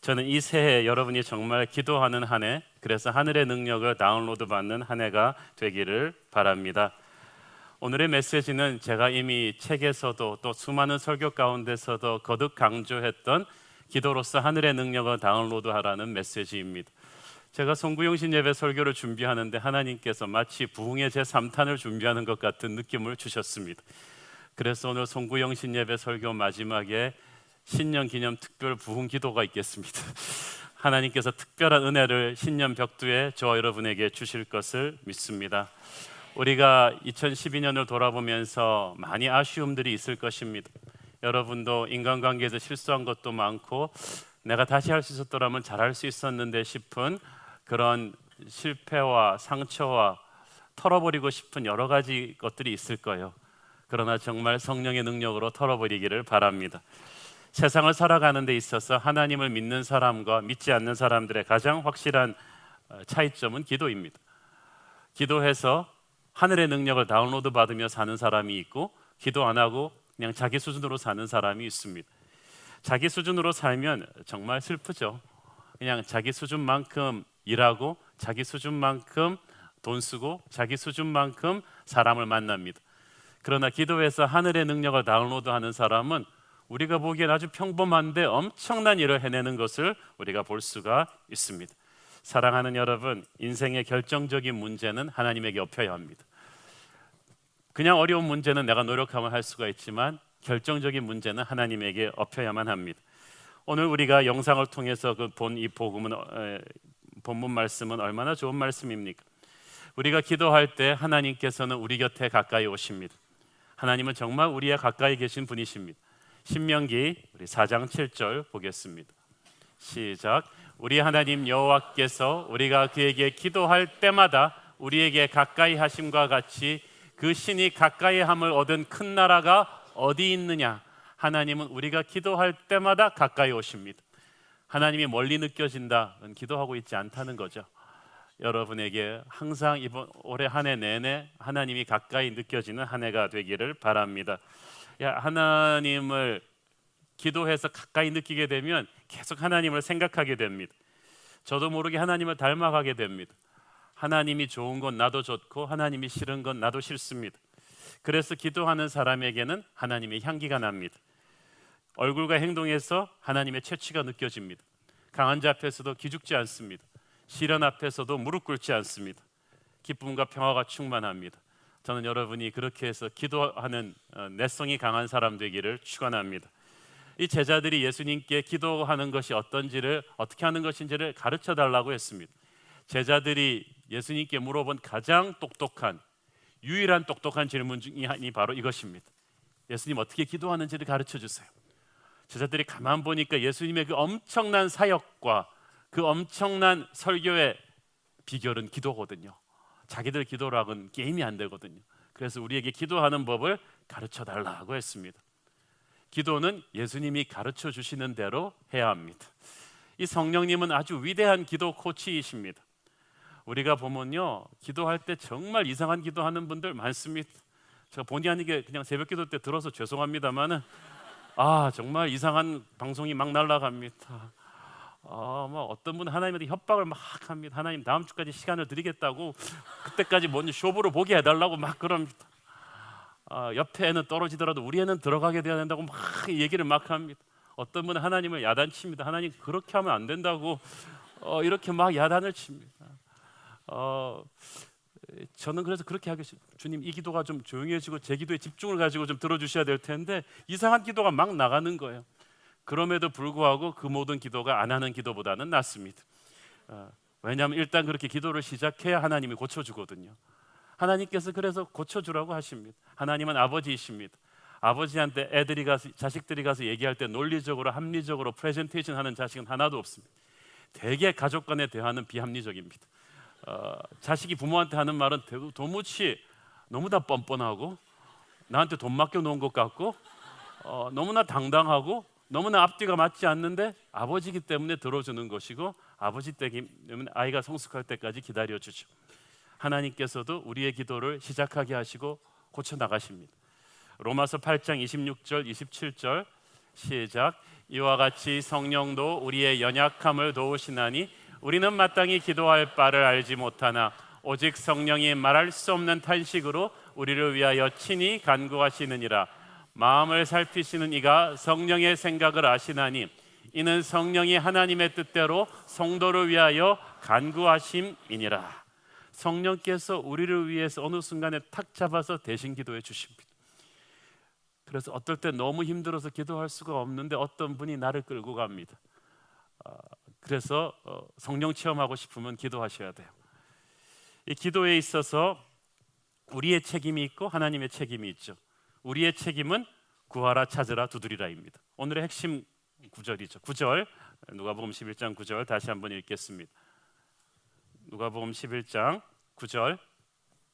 저는 이 새해 여러분이 정말 기도하는 한 해, 그래서 하늘의 능력을 다운로드 받는 한 해가 되기를 바랍니다. 오늘의 메시지는 제가 이미 책에서도 또 수많은 설교 가운데서도 거듭 강조했던 기도로서 하늘의 능력을 다운로드하라는 메시지입니다. 제가 송구영신 예배 설교를 준비하는데 하나님께서 마치 부흥의 제3탄을 준비하는 것 같은 느낌을 주셨습니다. 그래서 오늘 송구영신 예배 설교 마지막에 신년 기념 특별 부흥 기도가 있겠습니다. 하나님께서 특별한 은혜를 신년 벽두에 저와 여러분에게 주실 것을 믿습니다. 우리가 2012년을 돌아보면서 많이 아쉬움들이 있을 것입니다. 여러분도 인간관계에서 실수한 것도 많고 내가 다시 할 수 있었더라면 잘할 수 있었는데 싶은 그런 실패와 상처와 털어버리고 싶은 여러 가지 것들이 있을 거예요. 그러나 정말 성령의 능력으로 털어버리기를 바랍니다. 세상을 살아가는 데 있어서 하나님을 믿는 사람과 믿지 않는 사람들의 가장 확실한 차이점은 기도입니다. 기도해서 하늘의 능력을 다운로드 받으며 사는 사람이 있고 기도 안 하고 그냥 자기 수준으로 사는 사람이 있습니다. 자기 수준으로 살면 정말 슬프죠. 그냥 자기 수준만큼 일하고 자기 수준만큼 돈 쓰고 자기 수준만큼 사람을 만납니다. 그러나 기도해서 하늘의 능력을 다운로드하는 사람은 우리가 보기엔 아주 평범한데 엄청난 일을 해내는 것을 우리가 볼 수가 있습니다. 사랑하는 여러분, 인생의 결정적인 문제는 하나님에게 엎여야 합니다. 그냥 어려운 문제는 내가 노력하면 할 수가 있지만 결정적인 문제는 하나님에게 엎여야만 합니다. 오늘 우리가 영상을 통해서 본 이 복음은 본문 말씀은 얼마나 좋은 말씀입니까? 우리가 기도할 때 하나님께서는 우리 곁에 가까이 오십니다. 하나님은 정말 우리에 가까이 계신 분이십니다. 신명기 우리 4장 7절 보겠습니다. 시작. 우리 하나님 여호와께서 우리가 그에게 기도할 때마다 우리에게 가까이 하심과 같이 그 신이 가까이 함을 얻은 큰 나라가 어디 있느냐? 하나님은 우리가 기도할 때마다 가까이 오십니다. 하나님이 멀리 느껴진다는 기도하고 있지 않다는 거죠. 여러분에게 항상 이번 올해 한 해 내내 하나님이 가까이 느껴지는 한 해가 되기를 바랍니다. 하나님을 기도해서 가까이 느끼게 되면 계속 하나님을 생각하게 됩니다. 저도 모르게 하나님을 닮아가게 됩니다. 하나님이 좋은 건 나도 좋고 하나님이 싫은 건 나도 싫습니다. 그래서 기도하는 사람에게는 하나님의 향기가 납니다. 얼굴과 행동에서 하나님의 채취가 느껴집니다. 강한 자 앞에서도 기죽지 않습니다. 시련 앞에서도 무릎 꿇지 않습니다. 기쁨과 평화가 충만합니다. 저는 여러분이 그렇게 해서 기도하는 내성이 강한 사람 되기를 축원합니다. 이 제자들이 예수님께 기도하는 것이 어떤지를 어떻게 하는 것인지를 가르쳐 달라고 했습니다. 제자들이 예수님께 물어본 가장 똑똑한 유일한 똑똑한 질문 중이 바로 이것입니다. 예수님 어떻게 기도하는지를 가르쳐 주세요. 제자들이 가만 보니까 예수님의 그 엄청난 사역과 그 엄청난 설교의 비결은 기도거든요. 자기들 기도락은 게임이 안 되거든요. 그래서 우리에게 기도하는 법을 가르쳐 달라고 했습니다. 기도는 예수님이 가르쳐 주시는 대로 해야 합니다. 이 성령님은 아주 위대한 기도 코치이십니다. 우리가 보면요, 기도할 때 정말 이상한 기도하는 분들 많습니다. 제가 본의 아니게 그냥 새벽기도 때 들어서 죄송합니다만은 정말 이상한 방송이 막 날아갑니다. 어떤 분은 하나님한테 협박을 막 합니다. 하나님 다음 주까지 시간을 드리겠다고 그때까지 먼저 쇼부를 보게 해달라고 막 그럽니다. 옆에 애는 떨어지더라도 우리 애는 들어가게 돼야 된다고 막 얘기를 막 합니다. 어떤 분은 하나님을 야단칩니다. 하나님 그렇게 하면 안 된다고 이렇게 막 야단을 칩니다. 저는 그래서 그렇게 하겠습니다. 주님, 이 기도가 좀 조용해지고 제 기도에 집중을 가지고 좀 들어주셔야 될 텐데 이상한 기도가 막 나가는 거예요. 그럼에도 불구하고 그 모든 기도가 안 하는 기도보다는 낫습니다. 왜냐하면 일단 그렇게 기도를 시작해야 하나님이 고쳐주거든요. 하나님께서 그래서 고쳐주라고 하십니다. 하나님은 아버지이십니다. 아버지한테 자식들이 가서 얘기할 때 논리적으로 합리적으로 프레젠테이션 하는 자식은 하나도 없습니다. 대개 가족 간의 대화는 비합리적입니다. 자식이 부모한테 하는 말은 도무지 너무 다 뻔뻔하고 나한테 돈 맡겨놓은 것 같고 너무나 당당하고 너무나 앞뒤가 맞지 않는데 아버지이기 때문에 들어주는 것이고 아버지 때문에 아이가 성숙할 때까지 기다려주죠. 하나님께서도 우리의 기도를 시작하게 하시고 고쳐나가십니다. 로마서 8장 26절 27절 시작. 이와 같이 성령도 우리의 연약함을 도우시나니 우리는 마땅히 기도할 바를 알지 못하나 오직 성령이 말할 수 없는 탄식으로 우리를 위하여 친히 간구하시느니라. 마음을 살피시는 이가 성령의 생각을 아시나니 이는 성령이 하나님의 뜻대로 성도를 위하여 간구하심이니라. 성령께서 우리를 위해서 어느 순간에 탁 잡아서 대신 기도해 주십니다. 그래서 어떨 때 너무 힘들어서 기도할 수가 없는데 어떤 분이 나를 끌고 갑니다. 그래서 성령 체험하고 싶으면 기도하셔야 돼요. 이 기도에 있어서 우리의 책임이 있고 하나님의 책임이 있죠. 우리의 책임은 구하라 찾으라 두드리라입니다. 오늘의 핵심 구절이죠. 9절 누가복음 11장 9절 다시 한번 읽겠습니다. 누가복음 11장 9절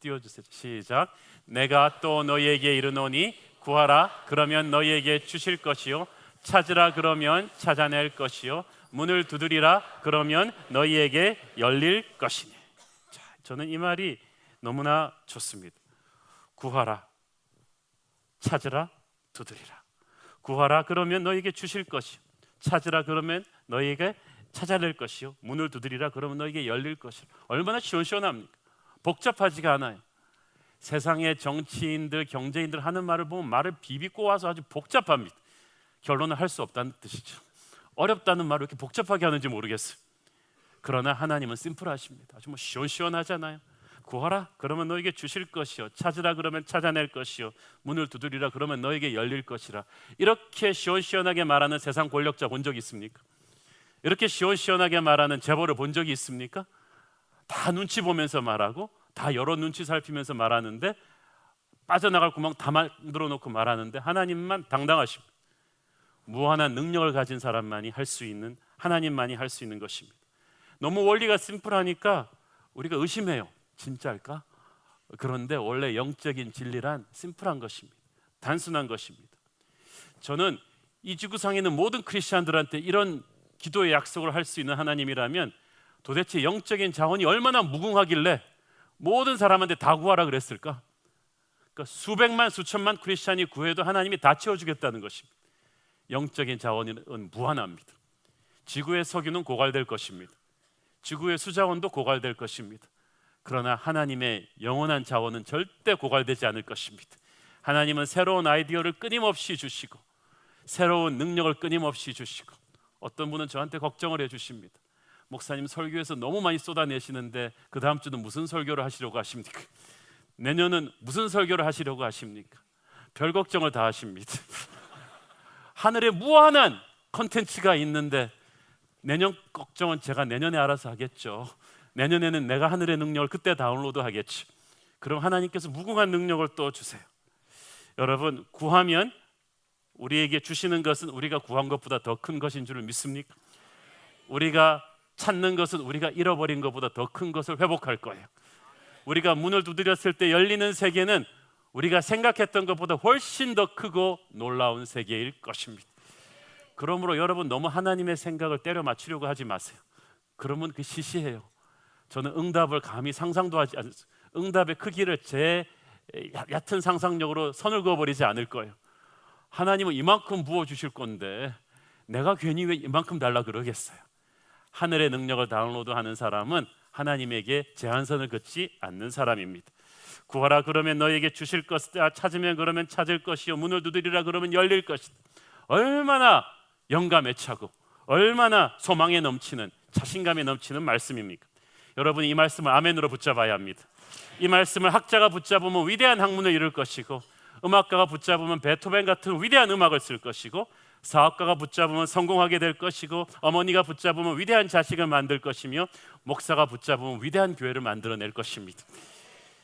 띄워주세요. 시작. 내가 또 너희에게 이르노니 구하라 그러면 너희에게 주실 것이요 찾으라 그러면 찾아낼 것이요 문을 두드리라 그러면 너희에게 열릴 것이니. 자, 저는 이 말이 너무나 좋습니다. 구하라, 찾으라, 두드리라. 구하라 그러면 너에게 주실 것이요, 찾으라 그러면 너에게 찾아낼 것이요, 문을 두드리라 그러면 너에게 열릴 것이요. 얼마나 시원시원합니까? 복잡하지가 않아요. 세상의 정치인들, 경제인들 하는 말을 보면 말을 비비고 와서 아주 복잡합니다. 결론을 할 수 없다는 뜻이죠. 어렵다는 말을 왜 이렇게 복잡하게 하는지 모르겠어요. 그러나 하나님은 심플하십니다. 아주 시원시원하잖아요. 구하라 그러면 너에게 주실 것이요, 찾으라 그러면 찾아낼 것이요, 문을 두드리라 그러면 너에게 열릴 것이라. 이렇게 시원시원하게 말하는 세상 권력자 본 적 있습니까? 이렇게 시원시원하게 말하는 재벌을 본 적이 있습니까? 다 눈치 보면서 말하고 다 여러 눈치 살피면서 말하는데, 빠져나갈 구멍 다 만들어 놓고 말하는데, 하나님만 당당하십니다. 무한한 능력을 가진 사람만이 할 수 있는, 하나님만이 할 수 있는 것입니다. 너무 원리가 심플하니까 우리가 의심해요. 진짜일까? 그런데 원래 영적인 진리란 심플한 것입니다. 단순한 것입니다. 저는 이 지구상에 있는 모든 크리스찬들한테 이런 기도의 약속을 할 수 있는 하나님이라면 도대체 영적인 자원이 얼마나 무궁하길래 모든 사람한테 다 구하라 그랬을까? 그러니까 수백만 수천만 크리스찬이 구해도 하나님이 다 채워주겠다는 것입니다. 영적인 자원은 무한합니다. 지구의 석유는 고갈될 것입니다. 지구의 수자원도 고갈될 것입니다. 그러나 하나님의 영원한 자원은 절대 고갈되지 않을 것입니다. 하나님은 새로운 아이디어를 끊임없이 주시고 새로운 능력을 끊임없이 주시고, 어떤 분은 저한테 걱정을 해주십니다. 목사님 설교에서 너무 많이 쏟아내시는데 그 다음 주는 무슨 설교를 하시려고 하십니까? 내년은 무슨 설교를 하시려고 하십니까? 별 걱정을 다 하십니다. 하늘에 무한한 컨텐츠가 있는데 내년 걱정은 제가 내년에 알아서 하겠죠. 내년에는 내가 하늘의 능력을 그때 다운로드 하겠죠. 그럼 하나님께서 무궁한 능력을 또 주세요. 여러분, 구하면 우리에게 주시는 것은 우리가 구한 것보다 더 큰 것인 줄 믿습니까? 우리가 찾는 것은 우리가 잃어버린 것보다 더 큰 것을 회복할 거예요. 우리가 문을 두드렸을 때 열리는 세계는 우리가 생각했던 것보다 훨씬 더 크고 놀라운 세계일 것입니다. 그러므로 여러분, 너무 하나님의 생각을 때려 맞추려고 하지 마세요. 그러면 그 시시해요. 저는 응답을 감히 상상도 하지 않습니다. 응답의 크기를 제 얕은 상상력으로 선을 그어버리지 않을 거예요. 하나님은 이만큼 부어주실 건데 내가 괜히 왜 이만큼 달라 그러겠어요. 하늘의 능력을 다운로드하는 사람은 하나님에게 제한선을 긋지 않는 사람입니다. 구하라 그러면 너에게 주실 것이다, 찾으면 그러면 찾을 것이요, 문을 두드리라 그러면 열릴 것이다. 얼마나 영감에 차고 얼마나 소망에 넘치는, 자신감에 넘치는 말씀입니까? 여러분, 이 말씀을 아멘으로 붙잡아야 합니다. 이 말씀을 학자가 붙잡으면 위대한 학문을 이룰 것이고, 음악가가 붙잡으면 베토벤 같은 위대한 음악을 쓸 것이고, 사업가가 붙잡으면 성공하게 될 것이고, 어머니가 붙잡으면 위대한 자식을 만들 것이며, 목사가 붙잡으면 위대한 교회를 만들어낼 것입니다.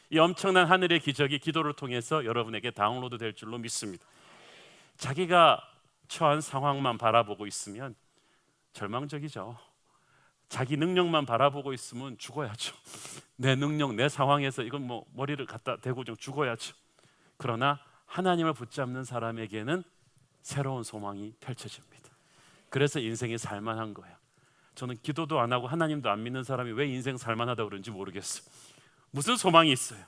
이 엄청난 하늘의 기적이 기도를 통해서 여러분에게 다운로드 될 줄로 믿습니다. 자기가 처한 상황만 바라보고 있으면 절망적이죠. 자기 능력만 바라보고 있으면 죽어야죠. 내 능력, 내 상황에서 이건 뭐 머리를 갖다 대고 좀 죽어야죠. 그러나 하나님을 붙잡는 사람에게는 새로운 소망이 펼쳐집니다. 그래서 인생이 살만한 거예요. 저는 기도도 안 하고 하나님도 안 믿는 사람이 왜 인생 살만하다고 그런지 모르겠어요. 무슨 소망이 있어요?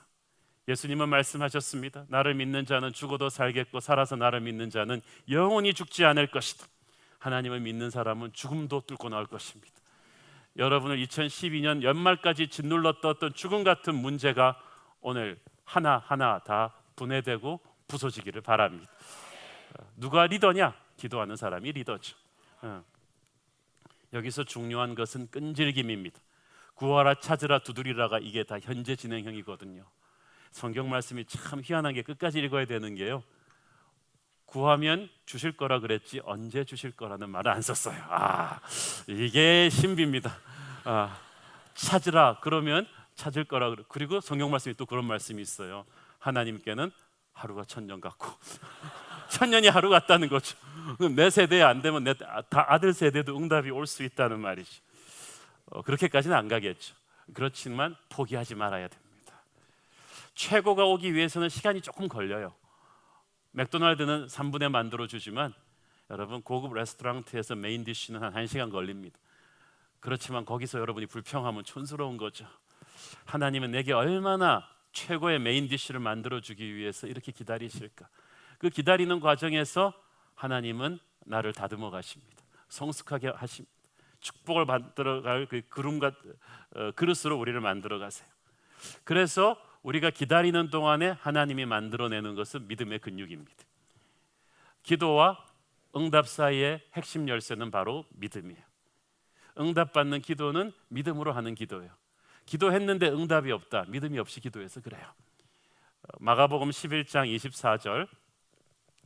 예수님은 말씀하셨습니다. 나를 믿는 자는 죽어도 살겠고 살아서 나를 믿는 자는 영원히 죽지 않을 것이다. 하나님을 믿는 사람은 죽음도 뚫고 나올 것입니다. 여러분을 2012년 연말까지 짓눌렀던 죽음 같은 문제가 오늘 하나하나 다 분해되고 부서지기를 바랍니다. 누가 리더냐? 기도하는 사람이 리더죠. 여기서 중요한 것은 끈질김입니다. 구하라, 찾으라, 두드리라가 이게 다 현재 진행형이거든요. 성경 말씀이 참 희한하게 끝까지 읽어야 되는 게요, 구하면 주실 거라 그랬지 언제 주실 거라는 말을 안 썼어요. 이게 신비입니다. 찾으라 그러면 찾을 거라 그래. 그리고 성경 말씀이 또 그런 말씀이 있어요. 하나님께는 하루가 천년 같고 천년이 하루 같다는 거죠. 내 세대에 안 되면 내 아들 세대도 응답이 올 수 있다는 말이죠. 그렇게까지는 안 가겠죠. 그렇지만 포기하지 말아야 됩니다. 최고가 오기 위해서는 시간이 조금 걸려요. 맥도날드는 3분에 만들어주지만 여러분, 고급 레스토랑트에서 메인 디쉬는 한 1시간 걸립니다. 그렇지만 거기서 여러분이 불평하면 촌스러운 거죠. 하나님은 내게 얼마나 최고의 메인 디쉬를 만들어 주기 위해서 이렇게 기다리실까? 그 기다리는 과정에서 하나님은 나를 다듬어 가십니다. 성숙하게 하십니다. 축복을 만들어갈 그 그릇으로 우리를 만들어 가세요. 그래서 우리가 기다리는 동안에 하나님이 만들어내는 것은 믿음의 근육입니다. 기도와 응답 사이의 핵심 열쇠는 바로 믿음이에요. 응답받는 기도는 믿음으로 하는 기도예요. 기도했는데 응답이 없다, 믿음이 없이 기도해서 그래요. 마가복음 11장 24절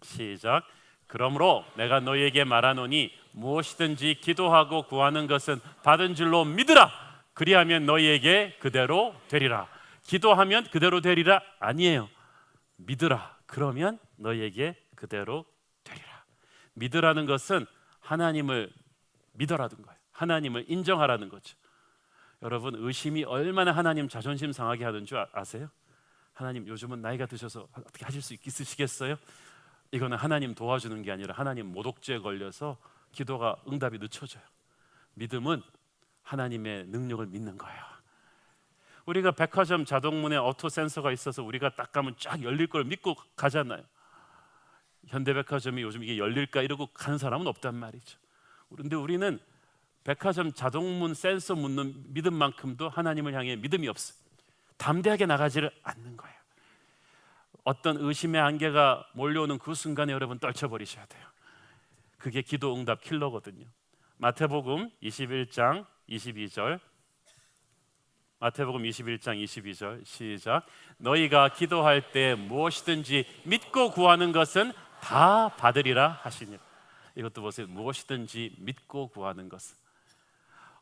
시작. 그러므로 내가 너희에게 말하노니 무엇이든지 기도하고 구하는 것은 받은 줄로 믿으라. 그리하면 너희에게 그대로 되리라. 기도하면 그대로 되리라 아니에요. 믿으라. 그러면 너희에게 그대로 되리라. 믿으라는 것은 하나님을 믿어라는 거예요. 하나님을 인정하라는 거죠. 여러분, 의심이 얼마나 하나님 자존심 상하게 하는 줄 아세요? 하나님 요즘은 나이가 드셔서 어떻게 하실 수 있으시겠어요? 이거는 하나님 도와주는 게 아니라 하나님 모독죄에 걸려서 기도가 응답이 늦춰져요. 믿음은 하나님의 능력을 믿는 거예요. 우리가 백화점 자동문에 오토 센서가 있어서 우리가 딱 가면 쫙 열릴 걸 믿고 가잖아요. 현대백화점이 요즘 이게 열릴까 이러고 가는 사람은 없단 말이죠. 그런데 우리는 백화점 자동문 센서 묻는 믿음만큼도 하나님을 향해 믿음이 없어요. 담대하게 나가지를 않는 거예요. 어떤 의심의 안개가 몰려오는 그 순간에 여러분 떨쳐버리셔야 돼요. 그게 기도 응답 킬러거든요. 마태복음 21장 22절 마태복음 21장 22절 시작. 너희가 기도할 때 무엇이든지 믿고 구하는 것은 다 받으리라 하시니라. 이것도 보세요. 무엇이든지 믿고 구하는 것은.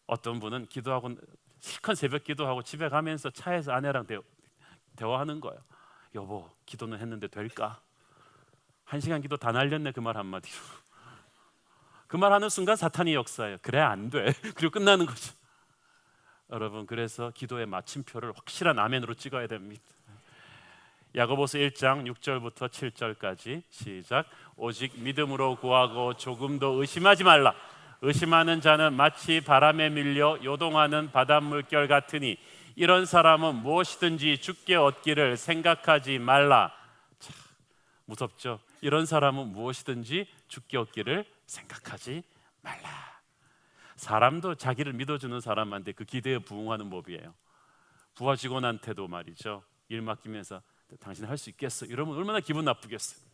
어떤 분은 기도하고 실컷 새벽 기도하고 집에 가면서 차에서 아내랑 대화하는 거예요. 여보, 기도는 했는데 될까? 1시간 기도 다 날렸네. 그 말 한마디로. 그 말 하는 순간 사탄이 역사해요. 그래 안 돼. 그리고 끝나는 거죠. 여러분, 그래서 기도의 마침표를 확실한 아멘으로 찍어야 됩니다. 야고보서 1장 6절부터 7절까지 시작. 오직 믿음으로 구하고 조금도 의심하지 말라. 의심하는 자는 마치 바람에 밀려 요동하는 바닷물결 같으니 이런 사람은 무엇이든지 주께 얻기를 생각하지 말라. 참 무섭죠. 이런 사람은 무엇이든지 주께 얻기를 생각하지 말라. 사람도 자기를 믿어주는 사람한테 그 기대에 부응하는 법이에요. 부하 직원한테도 말이죠. 일 맡기면서 당신 할 수 있겠어? 이러면 얼마나 기분 나쁘겠어요.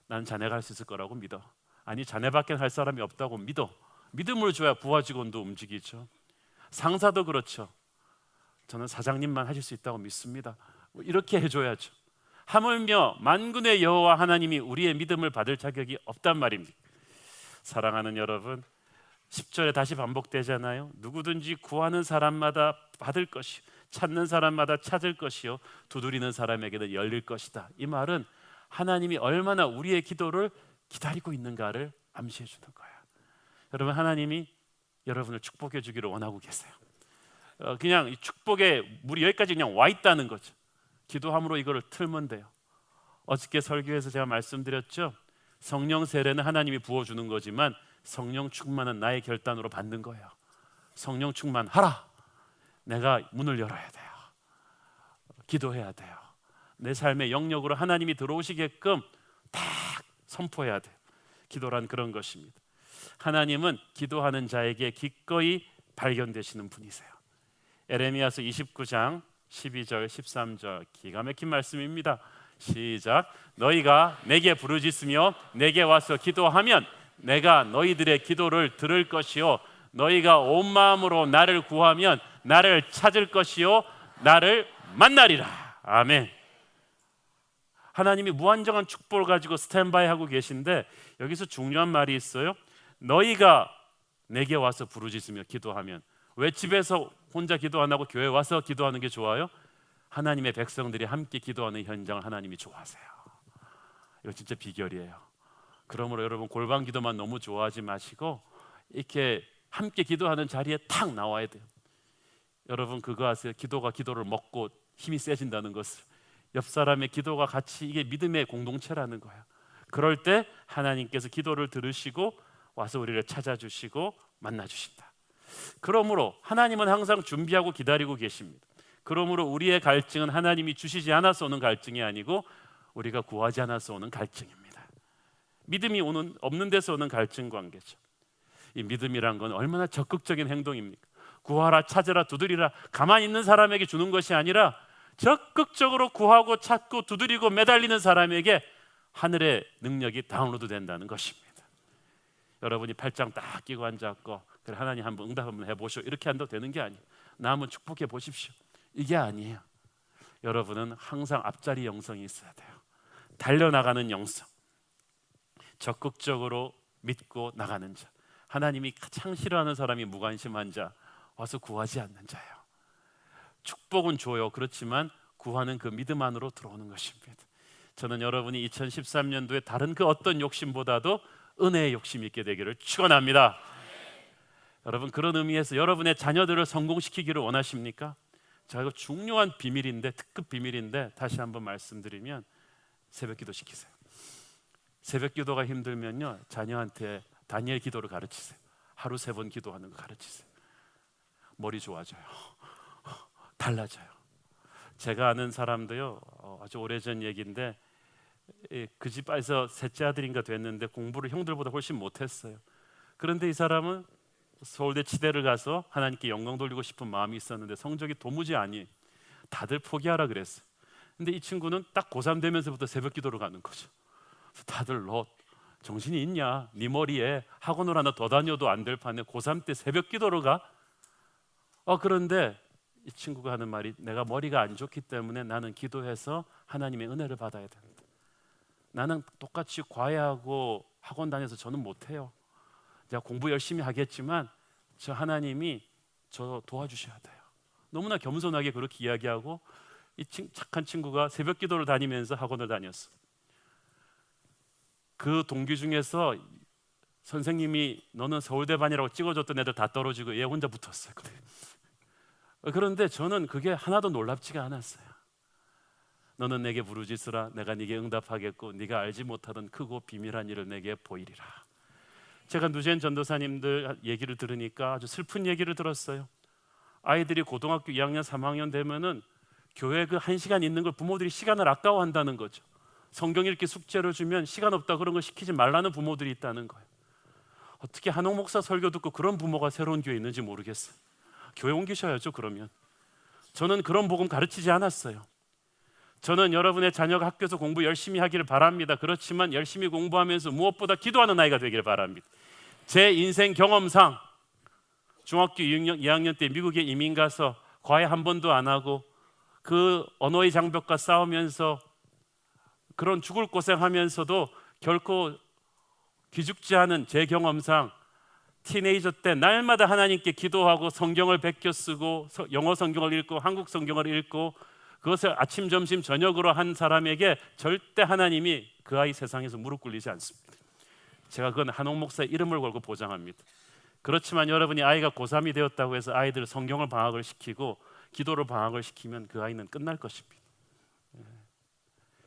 난 자네가 할 수 있을 거라고 믿어. 아니 자네밖에 할 사람이 없다고 믿어. 믿음을 줘야 부하 직원도 움직이죠. 상사도 그렇죠. 저는 사장님만 하실 수 있다고 믿습니다. 이렇게 해줘야죠. 하물며 만군의 여호와 하나님이 우리의 믿음을 받을 자격이 없단 말입니다. 사랑하는 여러분, 10절에 다시 반복되잖아요. 누구든지 구하는 사람마다 받을 것이요 찾는 사람마다 찾을 것이요 두드리는 사람에게는 열릴 것이다. 이 말은 하나님이 얼마나 우리의 기도를 기다리고 있는가를 암시해 주는 거예요. 여러분, 하나님이 여러분을 축복해 주기를 원하고 계세요. 그냥 이 축복의 물이 여기까지 그냥 와 있다는 거죠. 기도함으로 이거를 틀면 돼요. 어저께 설교에서 제가 말씀드렸죠. 성령 세례는 하나님이 부어주는 거지만 성령 충만은 나의 결단으로 받는 거예요. 성령 충만하라. 내가 문을 열어야 돼요. 기도해야 돼요. 내 삶의 영역으로 하나님이 들어오시게끔 딱 선포해야 돼요. 기도란 그런 것입니다. 하나님은 기도하는 자에게 기꺼이 발견되시는 분이세요. 에레미야서 29장 12절 13절 기가 막힌 말씀입니다. 시작. 너희가 내게 부르짖으며 내게 와서 기도하면 내가 너희들의 기도를 들을 것이요 너희가 온 마음으로 나를 구하면 나를 찾을 것이요 나를 만나리라. 아멘. 하나님이 무한정한 축복을 가지고 스탠바이 하고 계신데 여기서 중요한 말이 있어요. 너희가 내게 와서 부르짖으며 기도하면. 왜 집에서 혼자 기도 안 하고 교회 와서 기도하는 게 좋아요? 하나님의 백성들이 함께 기도하는 현장을 하나님이 좋아하세요. 이거 진짜 비결이에요. 그러므로 여러분, 골방 기도만 너무 좋아하지 마시고 이렇게 함께 기도하는 자리에 탁 나와야 돼요. 여러분, 그거 아세요? 기도가 기도를 먹고 힘이 세진다는 것을. 옆 사람의 기도가 같이 이게 믿음의 공동체라는 거예요. 그럴 때 하나님께서 기도를 들으시고 와서 우리를 찾아주시고 만나주신다. 그러므로 하나님은 항상 준비하고 기다리고 계십니다. 그러므로 우리의 갈증은 하나님이 주시지 않아서 오는 갈증이 아니고 우리가 구하지 않아서 오는 갈증입니다. 믿음이 없는 데서 오는 갈증 관계죠. 이 믿음이란 건 얼마나 적극적인 행동입니까? 구하라, 찾으라, 두드리라, 가만히 있는 사람에게 주는 것이 아니라 적극적으로 구하고 찾고 두드리고 매달리는 사람에게 하늘의 능력이 다운로드 된다는 것입니다. 여러분이 팔짱 딱 끼고 앉았고 그래 하나님 한번 응답 한번 해보시오 이렇게 한다고 되는 게 아니에요. 나 한번 축복해 보십시오 이게 아니에요. 여러분은 항상 앞자리 영성이 있어야 돼요. 달려나가는 영성, 적극적으로 믿고 나가는 자. 하나님이 가장 싫어하는 사람이 무관심한 자, 와서 구하지 않는 자예요. 축복은 줘요. 그렇지만 구하는 그 믿음 안으로 들어오는 것입니다. 저는 여러분이 2013년도에 다른 그 어떤 욕심보다도 은혜의 욕심이 있게 되기를 축원합니다. 여러분, 그런 의미에서 여러분의 자녀들을 성공시키기를 원하십니까? 자, 이거 중요한 비밀인데, 특급 비밀인데 다시 한번 말씀드리면 새벽기도 시키세요. 새벽기도가 힘들면요, 자녀한테 다니엘 기도를 가르치세요. 하루 3번 기도하는 거 가르치세요. 머리 좋아져요. 달라져요. 제가 아는 사람도요, 아주 오래전 얘기인데 그 집에서 셋째 아들인가 됐는데 공부를 형들보다 훨씬 못했어요. 그런데 이 사람은 서울대 치대를 가서 하나님께 영광 돌리고 싶은 마음이 있었는데 성적이 도무지 아니, 다들 포기하라 그랬어요. 근데 이 친구는 딱 고3 되면서부터 새벽 기도를 가는 거죠. 그래서 다들 너 정신이 있냐? 네 머리에 학원을 하나 더 다녀도 안 될 판에 고3 때 새벽 기도를 가? 그런데 이 친구가 하는 말이, 내가 머리가 안 좋기 때문에 나는 기도해서 하나님의 은혜를 받아야 된다. 나는 똑같이 과외하고 학원 다녀서 저는 못해요. 제가 공부 열심히 하겠지만 저 하나님이 저 도와주셔야 돼요. 너무나 겸손하게 그렇게 이야기하고 이 착한 친구가 새벽 기도를 다니면서 학원을 다녔어. 그 동기 중에서 선생님이 너는 서울대반이라고 찍어줬던 애들 다 떨어지고 얘 혼자 붙었어요. 그런데 저는 그게 하나도 놀랍지가 않았어요. 너는 내게 부르짖으라 내가 네게 응답하겠고 네가 알지 못하던 크고 비밀한 일을 내게 보이리라. 제가 누젠 전도사님들 얘기를 들으니까 아주 슬픈 얘기를 들었어요. 아이들이 고등학교 2학년 3학년 되면은 교회 그 1시간 있는 걸 부모들이 시간을 아까워한다는 거죠. 성경 읽기 숙제를 주면 시간 없다 그런 거 시키지 말라는 부모들이 있다는 거예요. 어떻게 한옥 목사 설교 듣고 그런 부모가 새로운 교회에 있는지 모르겠어요. 교회 옮기셔야죠. 그러면 저는 그런 복음 가르치지 않았어요. 저는 여러분의 자녀가 학교에서 공부 열심히 하기를 바랍니다. 그렇지만 열심히 공부하면서 무엇보다 기도하는 아이가 되기를 바랍니다. 제 인생 경험상 중학교 2학년 때 미국에 이민 가서 과외 한 번도 안 하고 그 언어의 장벽과 싸우면서 그런 죽을 고생하면서도 결코 기죽지 않은 제 경험상 티네이저 때 날마다 하나님께 기도하고 성경을 베껴 쓰고 영어 성경을 읽고 한국 성경을 읽고 그것을 아침, 점심, 저녁으로 한 사람에게 절대 하나님이 그 아이 세상에서 무릎 꿇리지 않습니다. 제가 그건 한옥 목사의 이름을 걸고 보장합니다. 그렇지만 여러분이 아이가 고3이 되었다고 해서 아이들 성경을 방학을 시키고 기도를 방학을 시키면 그 아이는 끝날 것입니다.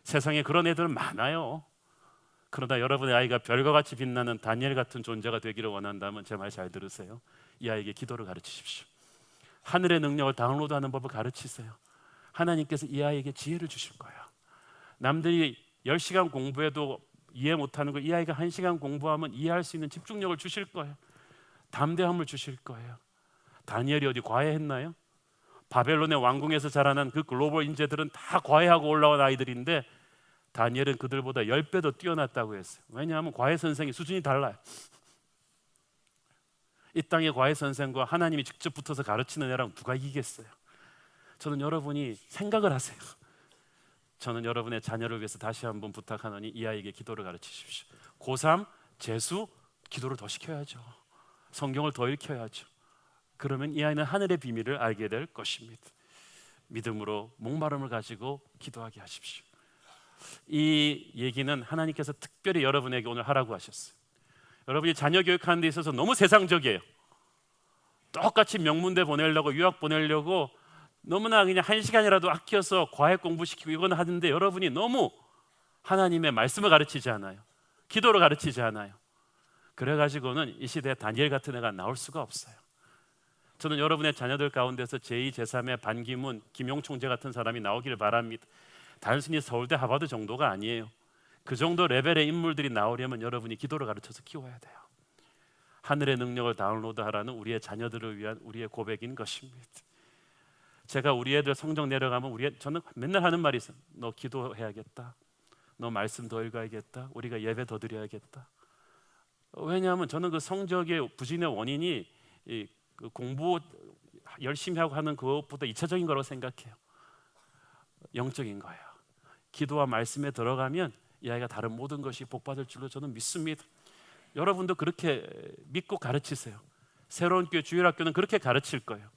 세상에 그런 애들은 많아요. 그러나 여러분의 아이가 별과 같이 빛나는 다니엘 같은 존재가 되기를 원한다면 제 말 잘 들으세요. 이 아이에게 기도를 가르치십시오. 하늘의 능력을 다운로드하는 법을 가르치세요. 하나님께서 이 아이에게 지혜를 주실 거예요. 남들이 10시간 공부해도 이해 못하는 걸 이 아이가 1시간 공부하면 이해할 수 있는 집중력을 주실 거예요. 담대함을 주실 거예요. 다니엘이 어디 과외했나요? 바벨론의 왕궁에서 자라난 그 글로벌 인재들은 다 과외하고 올라온 아이들인데 다니엘은 그들보다 10배 더 뛰어났다고 했어요. 왜냐하면 과외 선생의 수준이 달라요. 이 땅의 과외 선생과 하나님이 직접 붙어서 가르치는 애랑 누가 이기겠어요? 저는 여러분이 생각을 하세요. 저는 여러분의 자녀를 위해서 다시 한번 부탁하노니 이 아이에게 기도를 가르치십시오. 고3 재수 기도를 더 시켜야죠. 성경을 더 읽혀야죠. 그러면 이 아이는 하늘의 비밀을 알게 될 것입니다. 믿음으로 목마름을 가지고 기도하게 하십시오. 이 얘기는 하나님께서 특별히 여러분에게 오늘 하라고 하셨어요. 여러분이 자녀 교육하는 데 있어서 너무 세상적이에요. 똑같이 명문대 보내려고 유학 보내려고 너무나 그냥 1시간이라도 아껴서 과외 공부시키고 이건 하는데 여러분이 너무 하나님의 말씀을 가르치지 않아요. 기도를 가르치지 않아요. 그래가지고는 이 시대에 다니엘 같은 애가 나올 수가 없어요. 저는 여러분의 자녀들 가운데서 제2, 제3의 반기문, 김용 총재 같은 사람이 나오기를 바랍니다. 단순히 서울대, 하버드 정도가 아니에요. 그 정도 레벨의 인물들이 나오려면 여러분이 기도를 가르쳐서 키워야 돼요. 하늘의 능력을 다운로드하라는 우리의 자녀들을 위한 우리의 고백인 것입니다. 제가 우리 애들 성적 내려가면 저는 맨날 하는 말이 있어요. 너 기도해야겠다. 너 말씀 더 읽어야겠다. 우리가 예배 더 드려야겠다. 왜냐하면 저는 그 성적의 부진의 원인이 그 공부 열심히 하고 하는 그것보다 2차적인 거라고 생각해요. 영적인 거예요. 기도와 말씀에 들어가면 이 아이가 다른 모든 것이 복받을 줄로 저는 믿습니다. 여러분도 그렇게 믿고 가르치세요. 새로운 교회 주일학교는 그렇게 가르칠 거예요.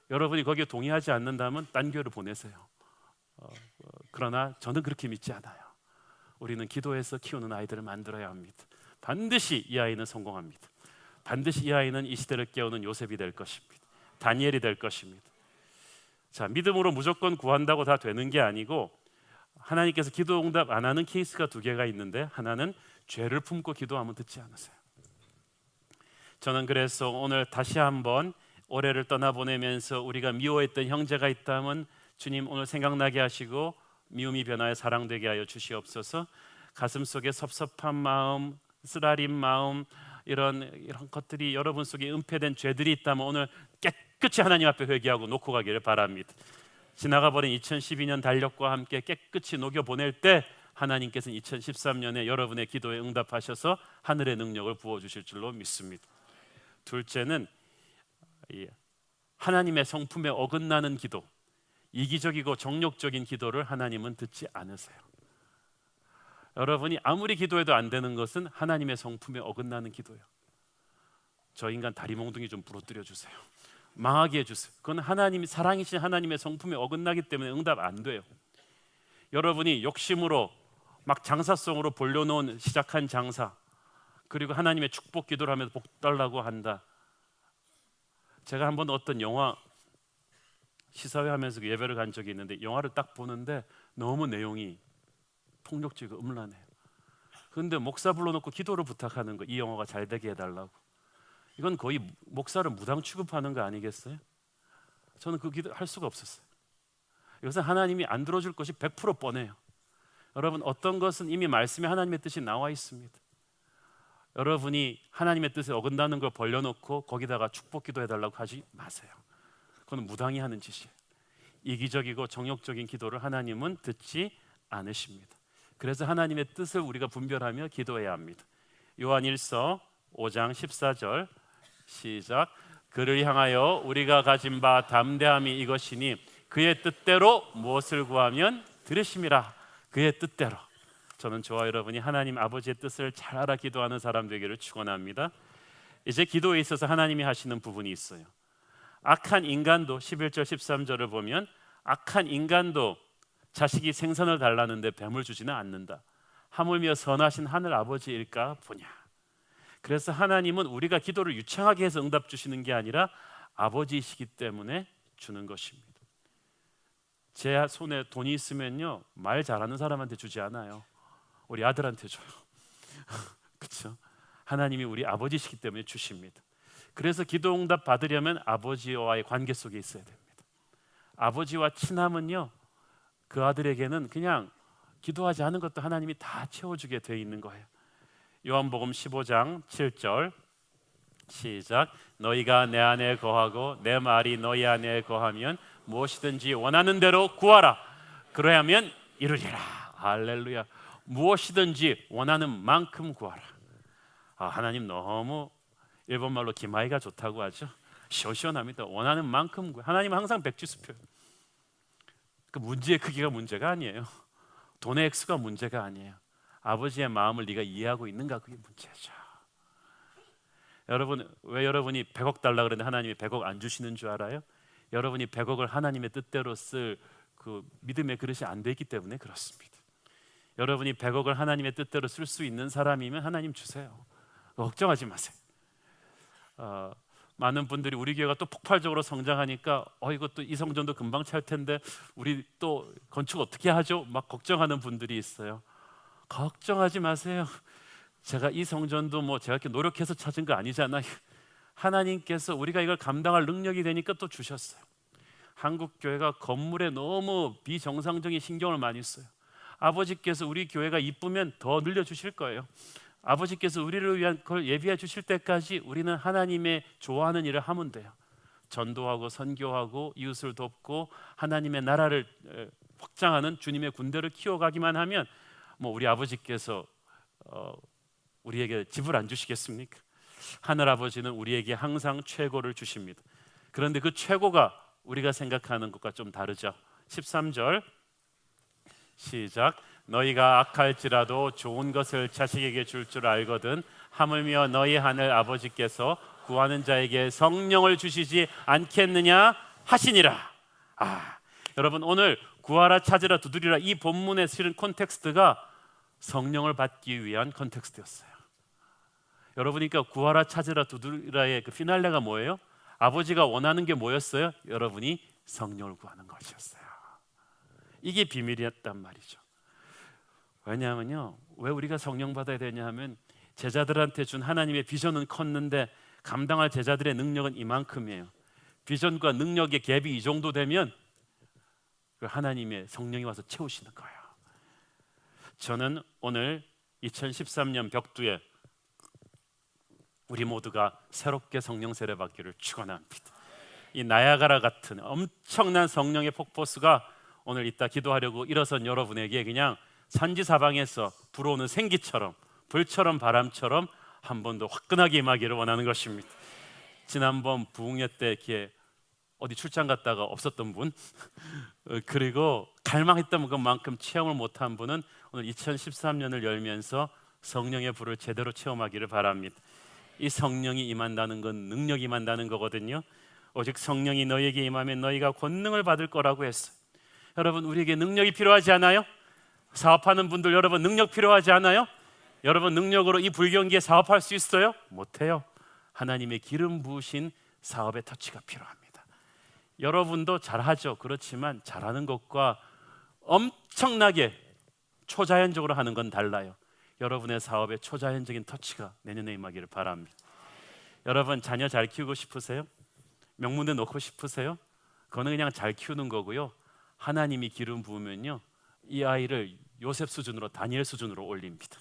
여러분이 거기에 동의하지 않는다면 딴 교회를 보내세요. 그러나 저는 그렇게 믿지 않아요. 우리는 기도해서 키우는 아이들을 만들어야 합니다. 반드시 이 아이는 성공합니다. 반드시 이 아이는 이 시대를 깨우는 요셉이 될 것입니다. 다니엘이 될 것입니다. 자, 믿음으로 무조건 구한다고 다 되는 게 아니고 하나님께서 기도 응답 안 하는 케이스가 두 개가 있는데 하나는 죄를 품고 기도하면 듣지 않으세요. 저는 그래서 오늘 다시 한번 올해를 떠나보내면서 우리가 미워했던 형제가 있다면 주님 오늘 생각나게 하시고 미움이 변화해 사랑되게 하여 주시옵소서. 가슴속에 섭섭한 마음, 쓰라린 마음 이런 것들이 여러분 속에 은폐된 죄들이 있다면 오늘 깨끗이 하나님 앞에 회개하고 놓고 가기를 바랍니다. 지나가 버린 2012년 달력과 함께 깨끗이 녹여 보낼 때 하나님께서는 2013년에 여러분의 기도에 응답하셔서 하늘의 능력을 부어 주실 줄로 믿습니다. 둘째는 하나님의 성품에 어긋나는 기도, 이기적이고 정욕적인 기도를 하나님은 듣지 않으세요. 여러분이 아무리 기도해도 안 되는 것은 하나님의 성품에 어긋나는 기도예요. 저 인간 다리 몽둥이 좀 부러뜨려 주세요. 망하게 해주세요. 그건 하나님이 사랑이신 하나님의 성품에 어긋나기 때문에 응답 안 돼요. 여러분이 욕심으로 막 장사성으로 벌려놓은 시작한 장사, 그리고 하나님의 축복 기도를 하면서 복 달라고 한다. 제가 한번 어떤 영화 시사회 하면서 예배를 간 적이 있는데 영화를 딱 보는데 너무 내용이 폭력적이고 음란해요. 그런데 목사 불러놓고 기도를 부탁하는 거, 이 영화가 잘 되게 해달라고. 이건 거의 목사를 무당 취급하는 거 아니겠어요? 저는 그 기도 할 수가 없었어요. 이것은 하나님이 안 들어줄 것이 100% 뻔해요. 여러분, 어떤 것은 이미 말씀에 하나님의 뜻이 나와 있습니다. 여러분이 하나님의 뜻에 어긋나는 걸 벌려놓고 거기다가 축복 기도해달라고 하지 마세요. 그건 무당이 하는 짓이에요. 이기적이고 정욕적인 기도를 하나님은 듣지 않으십니다. 그래서 하나님의 뜻을 우리가 분별하며 기도해야 합니다. 요한일서 5장 14절 시작. 그를 향하여 우리가 가진 바 담대함이 이것이니 그의 뜻대로 무엇을 구하면 들으심이라. 그의 뜻대로. 저는 저와 여러분이 하나님 아버지의 뜻을 잘 알아 기도하는 사람 되기를 축원합니다. 이제 기도에 있어서 하나님이 하시는 부분이 있어요. 악한 인간도 11절 13절을 보면 악한 인간도 자식이 생선을 달라는데 뱀을 주지는 않는다. 하물며 선하신 하늘 아버지일까 보냐. 그래서 하나님은 우리가 기도를 유창하게 해서 응답 주시는 게 아니라 아버지이시기 때문에 주는 것입니다. 제 손에 돈이 있으면요 말 잘하는 사람한테 주지 않아요. 우리 아들한테 줘요. 그렇죠? 하나님이 우리 아버지시기 때문에 주십니다. 그래서 기도 응답 받으려면 아버지와의 관계 속에 있어야 됩니다. 아버지와 친함은요 그 아들에게는 그냥 기도하지 않은 것도 하나님이 다 채워주게 돼 있는 거예요. 요한복음 15장 7절 시작. 너희가 내 안에 거하고 내 말이 너희 안에 거하면 무엇이든지 원하는 대로 구하라. 그러하면 이루리라. 할렐루야. 무엇이든지 원하는 만큼 구하라. 하나님 너무 일본말로 기마이가 좋다고 하죠. 시원시원합니다. 원하는 만큼 구해. 하나님은 항상 백지수표예요. 그 문제의 크기가 문제가 아니에요. 돈의 액수가 문제가 아니에요. 아버지의 마음을 네가 이해하고 있는가, 그게 문제죠. 여러분, 왜 여러분이 100억 달라 그러는데 하나님이 100억 안 주시는 줄 알아요? 여러분이 100억을 하나님의 뜻대로 쓸 그 믿음의 그릇이 안 되기 때문에 그렇습니다. 여러분이 100억을 하나님의 뜻대로 쓸 수 있는 사람이면 하나님 주세요. 걱정하지 마세요. 많은 분들이 우리 교회가 또 폭발적으로 성장하니까 이것도 이 성전도 금방 찰 텐데 우리 또 건축 어떻게 하죠? 막 걱정하는 분들이 있어요. 걱정하지 마세요. 제가 이 성전도 제가 이렇게 노력해서 찾은 거 아니잖아요. 하나님께서 우리가 이걸 감당할 능력이 되니까 또 주셨어요. 한국 교회가 건물에 너무 비정상적인 신경을 많이 써요. 아버지께서 우리 교회가 이쁘면 더 늘려주실 거예요. 아버지께서 우리를 위한 걸 예비해 주실 때까지 우리는 하나님의 좋아하는 일을 하면 돼요. 전도하고 선교하고 이웃을 돕고 하나님의 나라를 확장하는 주님의 군대를 키워가기만 하면 뭐 우리 아버지께서 우리에게 집을 안 주시겠습니까? 하늘 아버지는 우리에게 항상 최고를 주십니다. 그런데 그 최고가 우리가 생각하는 것과 좀 다르죠. 13절 시작. 너희가 악할지라도 좋은 것을 자식에게 줄 줄 알거든 하물며 너희 하늘 아버지께서 구하는 자에게 성령을 주시지 않겠느냐 하시니라. 여러분 오늘 구하라 찾으라 두드리라 이 본문의 실은 콘텍스트가 성령을 받기 위한 콘텍스트였어요. 여러분이니까 구하라 찾으라 두드리라의 그 피날레가 뭐예요? 아버지가 원하는 게 뭐였어요? 여러분이 성령을 구하는 것이었어요. 이게 비밀이었단 말이죠. 왜냐하면요, 왜 우리가 성령 받아야 되냐 하면 제자들한테 준 하나님의 비전은 컸는데 감당할 제자들의 능력은 이만큼이에요. 비전과 능력의 갭이 이 정도 되면 그 하나님의 성령이 와서 채우시는 거예요. 저는 오늘 2013년 벽두에 우리 모두가 새롭게 성령 세례 받기를 축원합니다. 이 나야가라 같은 엄청난 성령의 폭포수가 오늘 이따 기도하려고 일어선 여러분에게 그냥 산지사방에서 불어오는 생기처럼 불처럼 바람처럼 한 번 더 화끈하게 임하기를 원하는 것입니다. 지난번 부흥회 때 이렇게 어디 출장 갔다가 없었던 분 그리고 갈망했던 것만큼 체험을 못한 분은 오늘 2013년을 열면서 성령의 불을 제대로 체험하기를 바랍니다. 이 성령이 임한다는 건 능력이 임한다는 거거든요. 오직 성령이 너희에게 임하면 너희가 권능을 받을 거라고 했어요. 여러분 우리에게 능력이 필요하지 않아요? 사업하는 분들 여러분 능력 필요하지 않아요? 여러분 능력으로 이 불경기에 사업할 수 있어요? 못해요. 하나님의 기름 부으신 사업의 터치가 필요합니다. 여러분도 잘하죠. 그렇지만 잘하는 것과 엄청나게 초자연적으로 하는 건 달라요. 여러분의 사업에 초자연적인 터치가 내년에 임하기를 바랍니다. 여러분 자녀 잘 키우고 싶으세요? 명문대 놓고 싶으세요? 그거는 그냥 잘 키우는 거고요. 하나님이 기름 부으면요 이 아이를 요셉 수준으로 다니엘 수준으로 올립니다.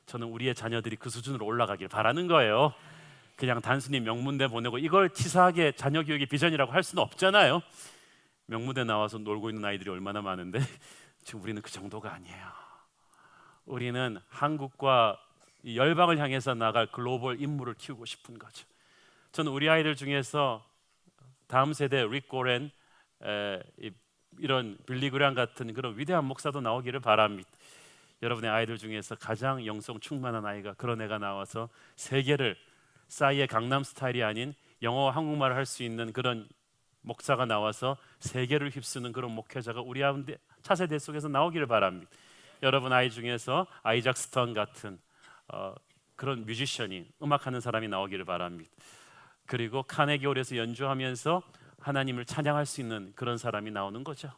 저는 우리의 자녀들이 그 수준으로 올라가길 바라는 거예요. 그냥 단순히 명문대 보내고 이걸 치사하게 자녀 교육의 비전이라고 할 수는 없잖아요. 명문대 나와서 놀고 있는 아이들이 얼마나 많은데 지금 우리는 그 정도가 아니에요. 우리는 한국과 열방을 향해서 나갈 글로벌 인물을 키우고 싶은 거죠. 저는 우리 아이들 중에서 다음 세대 릭 고렌 이런 빌리 그레이엄 같은 그런 위대한 목사도 나오기를 바랍니다. 여러분의 아이들 중에서 가장 영성 충만한 아이가 그런 애가 나와서 세계를 싸이의 강남 스타일이 아닌 영어와 한국말을 할 수 있는 그런 목사가 나와서 세계를 휩쓰는 그런 목회자가 우리 차세대 속에서 나오기를 바랍니다. 여러분 아이 중에서 아이작 스턴 같은 그런 뮤지션이 음악하는 사람이 나오기를 바랍니다. 그리고 카네기 홀에서 연주하면서 하나님을 찬양할 수 있는 그런 사람이 나오는 거죠.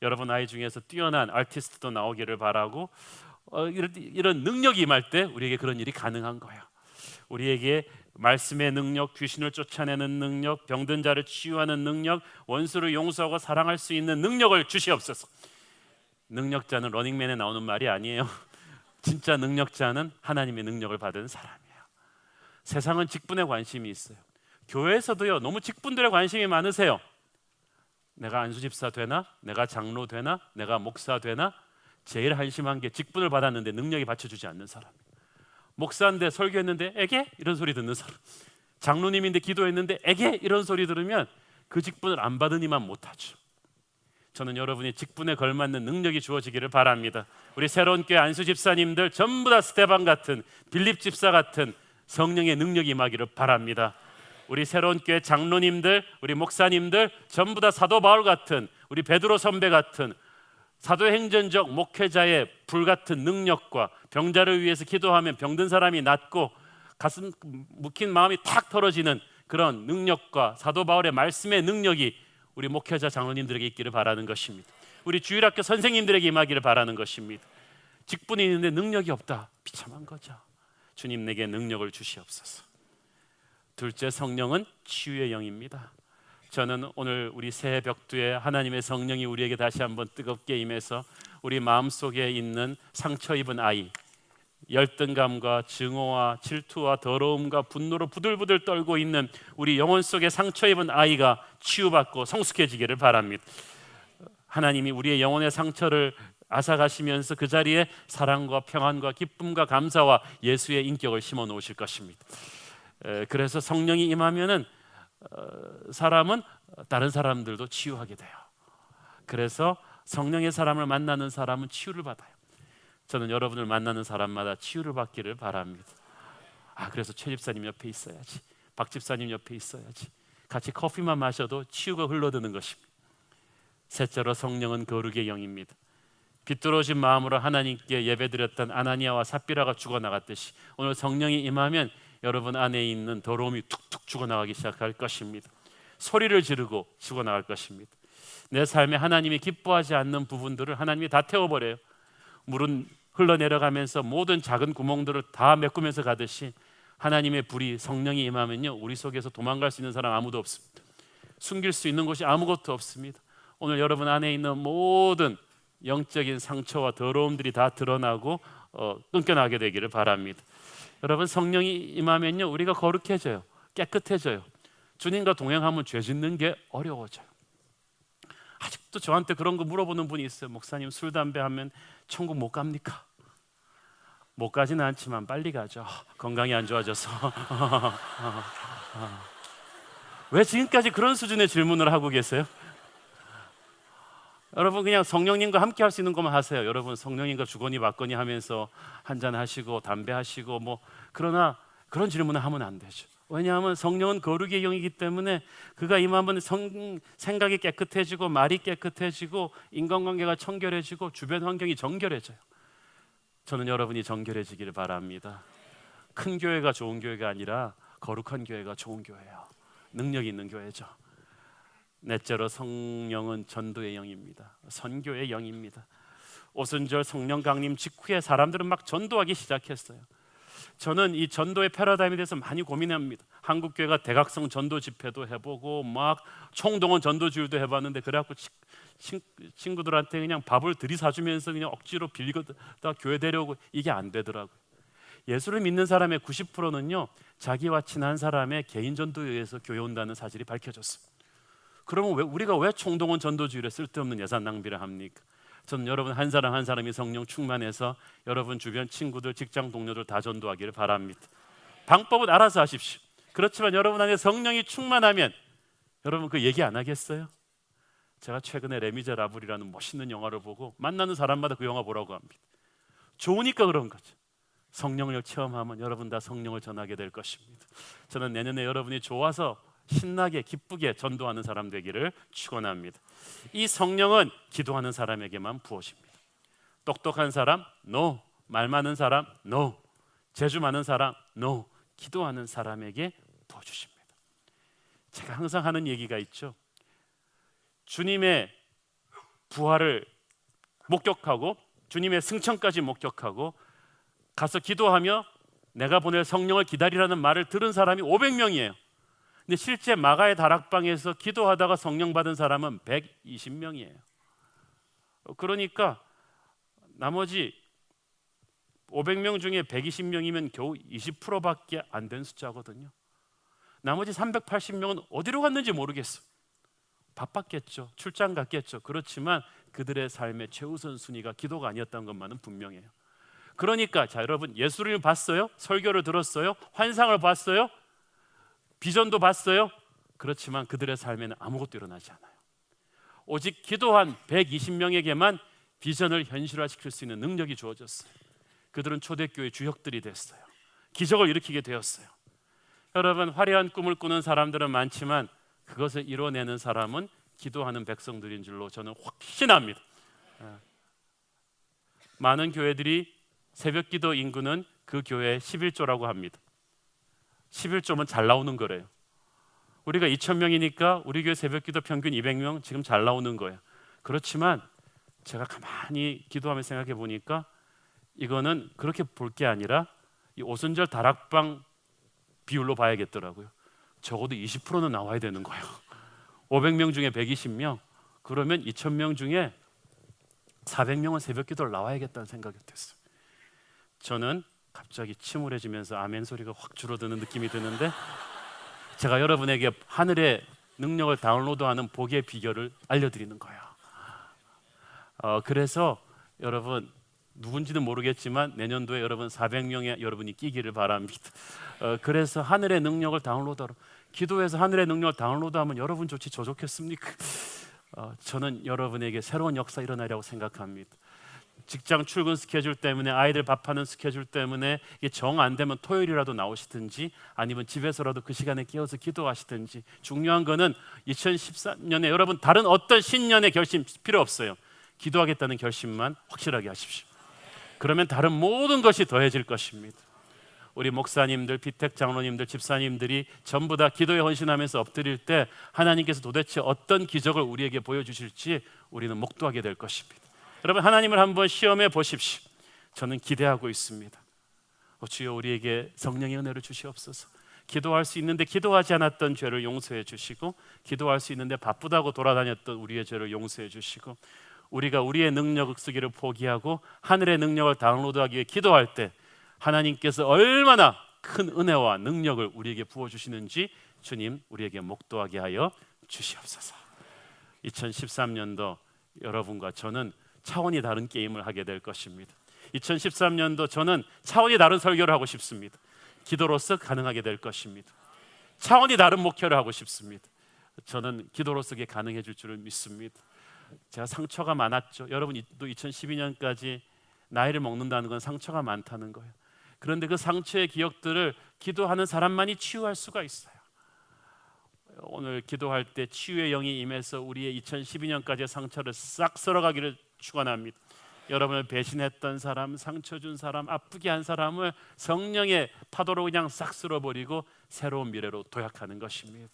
여러분 아이 중에서 뛰어난 아티스트도 나오기를 바라고 이런 능력이 임할 때 우리에게 그런 일이 가능한 거예요. 우리에게 말씀의 능력, 귀신을 쫓아내는 능력, 병든 자를 치유하는 능력, 원수를 용서하고 사랑할 수 있는 능력을 주시옵소서. 능력자는 러닝맨에 나오는 말이 아니에요. 진짜 능력자는 하나님의 능력을 받은 사람이에요. 세상은 직분에 관심이 있어요. 교회에서도요 너무 직분들에 관심이 많으세요. 내가 안수집사 되나? 내가 장로 되나? 내가 목사 되나? 제일 한심한 게 직분을 받았는데 능력이 받쳐주지 않는 사람. 목사인데 설교했는데 에게? 이런 소리 듣는 사람. 장로님인데 기도했는데 에게? 이런 소리 들으면 그 직분을 안 받으니만 못하죠. 저는 여러분이 직분에 걸맞는 능력이 주어지기를 바랍니다. 우리 새로운 교회 안수집사님들 전부 다 스테반 같은 빌립 집사 같은 성령의 능력이 임하기를 바랍니다. 우리 새로운 교회 장로님들, 우리 목사님들 전부 다 사도 바울 같은 우리 베드로 선배 같은 사도행전적 목회자의 불같은 능력과 병자를 위해서 기도하면 병든 사람이 낫고 가슴 묵힌 마음이 탁 털어지는 그런 능력과 사도 바울의 말씀의 능력이 우리 목회자 장로님들에게 있기를 바라는 것입니다. 우리 주일학교 선생님들에게 임하기를 바라는 것입니다. 직분이 있는데 능력이 없다. 비참한 거죠. 주님 내게 능력을 주시옵소서. 둘째, 성령은 치유의 영입니다. 저는 오늘 우리 새해 벽두에 하나님의 성령이 우리에게 다시 한번 뜨겁게 임해서 우리 마음속에 있는 상처 입은 아이, 열등감과 증오와 질투와 더러움과 분노로 부들부들 떨고 있는 우리 영혼 속에 상처 입은 아이가 치유받고 성숙해지기를 바랍니다. 하나님이 우리의 영혼의 상처를 앗아가시면서 그 자리에 사랑과 평안과 기쁨과 감사와 예수의 인격을 심어 놓으실 것입니다. 그래서 성령이 임하면은 사람은 다른 사람들도 치유하게 돼요. 그래서 성령의 사람을 만나는 사람은 치유를 받아요. 저는 여러분을 만나는 사람마다 치유를 받기를 바랍니다. 그래서 최 집사님 옆에 있어야지, 박 집사님 옆에 있어야지, 같이 커피만 마셔도 치유가 흘러드는 것입니다. 셋째로, 성령은 거룩의 영입니다. 비뚤어진 마음으로 하나님께 예배드렸던 아나니아와 삽비라가 죽어나갔듯이 오늘 성령이 임하면 여러분 안에 있는 더러움이 툭툭 죽어나가기 시작할 것입니다. 소리를 지르고 죽어나갈 것입니다. 내 삶에 하나님이 기뻐하지 않는 부분들을 하나님이 다 태워버려요. 물은 흘러내려가면서 모든 작은 구멍들을 다 메꾸면서 가듯이 하나님의 불이, 성령이 임하면요, 우리 속에서 도망갈 수 있는 사람 아무도 없습니다. 숨길 수 있는 곳이 아무것도 없습니다. 오늘 여러분 안에 있는 모든 영적인 상처와 더러움들이 다 드러나고 끊겨나게 되기를 바랍니다. 여러분, 성령이 임하면요, 우리가 거룩해져요. 깨끗해져요. 주님과 동행하면 죄 짓는 게 어려워져요. 아직도 저한테 그런 거 물어보는 분이 있어요. 목사님, 술 담배 하면 천국 못 갑니까? 못 가지는 않지만 빨리 가죠. 건강이 안 좋아져서. 왜 지금까지 그런 수준의 질문을 하고 계세요? 여러분, 그냥 성령님과 함께 할 수 있는 것만 하세요. 여러분, 성령님과 주거니 받거니 하면서 한잔 하시고 담배 하시고 그러나 그런 질문을 하면 안 되죠. 왜냐하면 성령은 거룩의 영이기 때문에 그가 임하면 생각이 깨끗해지고 말이 깨끗해지고 인간관계가 청결해지고 주변 환경이 정결해져요. 저는 여러분이 정결해지기를 바랍니다. 큰 교회가 좋은 교회가 아니라 거룩한 교회가 좋은 교회예요. 능력 있는 교회죠. 넷째로, 성령은 전도의 영입니다. 선교의 영입니다. 오순절 성령 강림 직후에 사람들은 막 전도하기 시작했어요. 저는 이 전도의 패러다임에 대해서 많이 고민합니다. 한국 교회가 대각성 전도 집회도 해보고 막 총동원 전도주일도 해봤는데, 그래갖고 친구들한테 그냥 밥을 들이사주면서 그냥 억지로 빌리다 교회 데려오고, 이게 안 되더라고요. 예수를 믿는 사람의 90%는요 자기와 친한 사람의 개인 전도에 의해서 교회 온다는 사실이 밝혀졌습니다. 그러면 우리가 왜 총동원 전도주일에 쓸데없는 예산 낭비를 합니까? 저는 여러분 한 사람 한 사람이 성령 충만해서 여러분 주변 친구들, 직장 동료들 다 전도하기를 바랍니다. 방법은 알아서 하십시오. 그렇지만 여러분 안에 성령이 충만하면 여러분 그 얘기 안 하겠어요? 제가 최근에 레미제라블이라는 멋있는 영화를 보고 만나는 사람마다 그 영화 보라고 합니다. 좋으니까 그런 거죠. 성령을 체험하면 여러분 다 성령을 전하게 될 것입니다. 저는 내년에 여러분이 좋아서 신나게 기쁘게 전도하는 사람 되기를 축원합니다. 이 성령은 기도하는 사람에게만 부어집니다. 똑똑한 사람 no, 말 많은 사람 no, 재주 많은 사람 no, 기도하는 사람에게 부어주십니다. 제가 항상 하는 얘기가 있죠. 주님의 부활을 목격하고 주님의 승천까지 목격하고 가서 기도하며 내가 보낼 성령을 기다리라는 말을 들은 사람이 500명이에요. 근데 실제 마가의 다락방에서 기도하다가 성령 받은 사람은 120명이에요. 그러니까 나머지 500명 중에 120명이면 겨우 20%밖에 안 된 숫자거든요. 나머지 380명은 어디로 갔는지 모르겠어. 바빴겠죠. 출장 갔겠죠. 그렇지만 그들의 삶의 최우선 순위가 기도가 아니었다는 것만은 분명해요. 그러니까 자 여러분, 예수를 봤어요? 설교를 들었어요? 환상을 봤어요? 비전도 봤어요? 그렇지만 그들의 삶에는 아무것도 일어나지 않아요. 오직 기도한 120명에게만 비전을 현실화시킬 수 있는 능력이 주어졌어요. 그들은 초대교회 주역들이 됐어요. 기적을 일으키게 되었어요. 여러분, 화려한 꿈을 꾸는 사람들은 많지만 그것을 이뤄내는 사람은 기도하는 백성들인 줄로 저는 확신합니다. 많은 교회들이 새벽기도 인구는 그 교회의 11조라고 합니다. 11조면 잘 나오는 거래요. 우리가 2,000명이니까 우리 교회 새벽기도 평균 200명, 지금 잘 나오는 거예요. 그렇지만 제가 가만히 기도하며 생각해 보니까 이거는 그렇게 볼 게 아니라 이 오순절 다락방 비율로 봐야겠더라고요. 적어도 20%는 나와야 되는 거예요. 500명 중에 120명, 그러면 2000명 중에 400명은 새벽 기도를 나와야겠다는 생각이 됐어요. 저는 갑자기 침울해지면서 아멘 소리가 확 줄어드는 느낌이 드는데, 제가 여러분에게 하늘의 능력을 다운로드하는 복의 비결을 알려드리는 거예요. 그래서 여러분, 누군지는 모르겠지만 내년도에 여러분 400명의 여러분이 끼기를 바랍니다. 그래서 하늘의 능력을 다운로드하러, 기도해서 하늘의 능력을 다운로드하면 여러분 좋지 저 좋겠습니까? 저는 여러분에게 새로운 역사 일어나리라고 생각합니다. 직장 출근 스케줄 때문에, 아이들 밥하는 스케줄 때문에 이게 정 안 되면 토요일이라도 나오시든지 아니면 집에서라도 그 시간에 깨어서 기도하시든지, 중요한 거는 2014년에 여러분 다른 어떤 신년의 결심 필요 없어요. 기도하겠다는 결심만 확실하게 하십시오. 그러면 다른 모든 것이 더해질 것입니다. 우리 목사님들, 비택 장로님들, 집사님들이 전부 다 기도에 헌신하면서 엎드릴 때 하나님께서 도대체 어떤 기적을 우리에게 보여주실지 우리는 목도하게 될 것입니다. 여러분, 하나님을 한번 시험해 보십시오. 저는 기대하고 있습니다. 주여 우리에게 성령의 은혜를 주시옵소서. 기도할 수 있는데 기도하지 않았던 죄를 용서해 주시고, 기도할 수 있는데 바쁘다고 돌아다녔던 우리의 죄를 용서해 주시고, 우리가 우리의 능력을 쓰기를 포기하고 하늘의 능력을 다운로드하기 위해 기도할 때 하나님께서 얼마나 큰 은혜와 능력을 우리에게 부어주시는지 주님 우리에게 목도하게 하여 주시옵소서. 2013년도 여러분과 저는 차원이 다른 게임을 하게 될 것입니다. 2013년도 저는 차원이 다른 설교를 하고 싶습니다. 기도로서 가능하게 될 것입니다. 차원이 다른 목표를 하고 싶습니다. 저는 기도로서 그게 가능해질 줄을 믿습니다. 제가 상처가 많았죠. 여러분도 2012년까지 나이를 먹는다는 건 상처가 많다는 거예요. 그런데 그 상처의 기억들을 기도하는 사람만이 치유할 수가 있어요. 오늘 기도할 때 치유의 영이 임해서 우리의 2012년까지의 상처를 싹 썰어가기를 축원합니다. 여러분을 배신했던 사람, 상처 준 사람, 아프게 한 사람을 성령의 파도로 그냥 싹 쓸어버리고 새로운 미래로 도약하는 것입니다.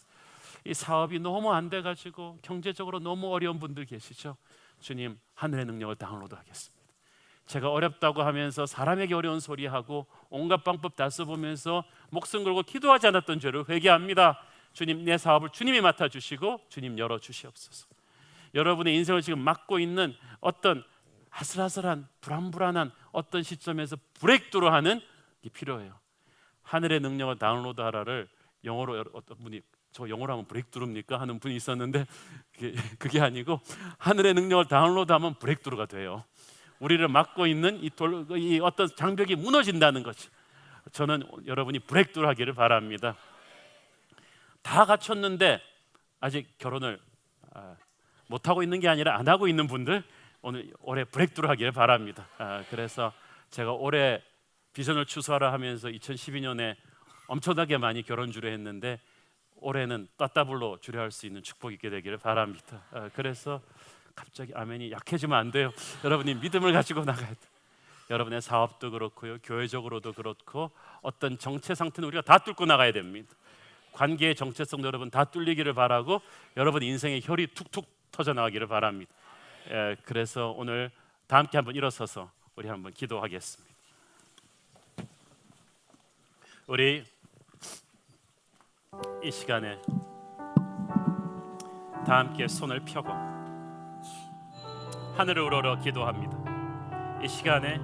이 사업이 너무 안 돼가지고 경제적으로 너무 어려운 분들 계시죠? 주님, 하늘의 능력을 다운로드 하겠습니다. 제가 어렵다고 하면서 사람에게 어려운 소리하고 온갖 방법 다 써보면서 목숨 걸고 기도하지 않았던 죄를 회개합니다. 주님, 내 사업을 주님이 맡아주시고 주님 열어주시옵소서. 여러분의 인생을 지금 맡고 있는 어떤 아슬아슬한 불안불안한 어떤 시점에서 브레이크드루하는 게 필요해요. 하늘의 능력을 다운로드 하라를 영어로 어떤 분이 저 영어로 하면 브레이크드루입니까? 하는 분이 있었는데 그게 아니고 하늘의 능력을 다운로드하면 브레이크드루가 돼요. 우리를 막고 있는 이 어떤 장벽이 무너진다는 거지. 저는 여러분이 브레이크드루 하기를 바랍니다. 다 갖췄는데 아직 결혼을 못하고 있는 게 아니라 안 하고 있는 분들 오늘 올해 브레이크드루 하기를 바랍니다. 그래서 제가 올해 비전을 추수하라 하면서 2012년에 엄청나게 많이 결혼 주례했는데 올해는 따따블로 주례할 수 있는 축복이 있게 되기를 바랍니다. 그래서 갑자기 아멘이 약해지면 안 돼요. 여러분이 믿음을 가지고 나가야 돼요. 여러분의 사업도 그렇고요, 교회적으로도 그렇고 어떤 정체 상태는 우리가 다 뚫고 나가야 됩니다. 관계의 정체성도 여러분 다 뚫리기를 바라고 여러분 인생의 혈이 툭툭 터져나가기를 바랍니다. 그래서 오늘 다 함께 한번 일어서서 우리 한번 기도하겠습니다. 우리 이 시간에 다 함께 손을 펴고 하늘을 우러러 기도합니다. 이 시간에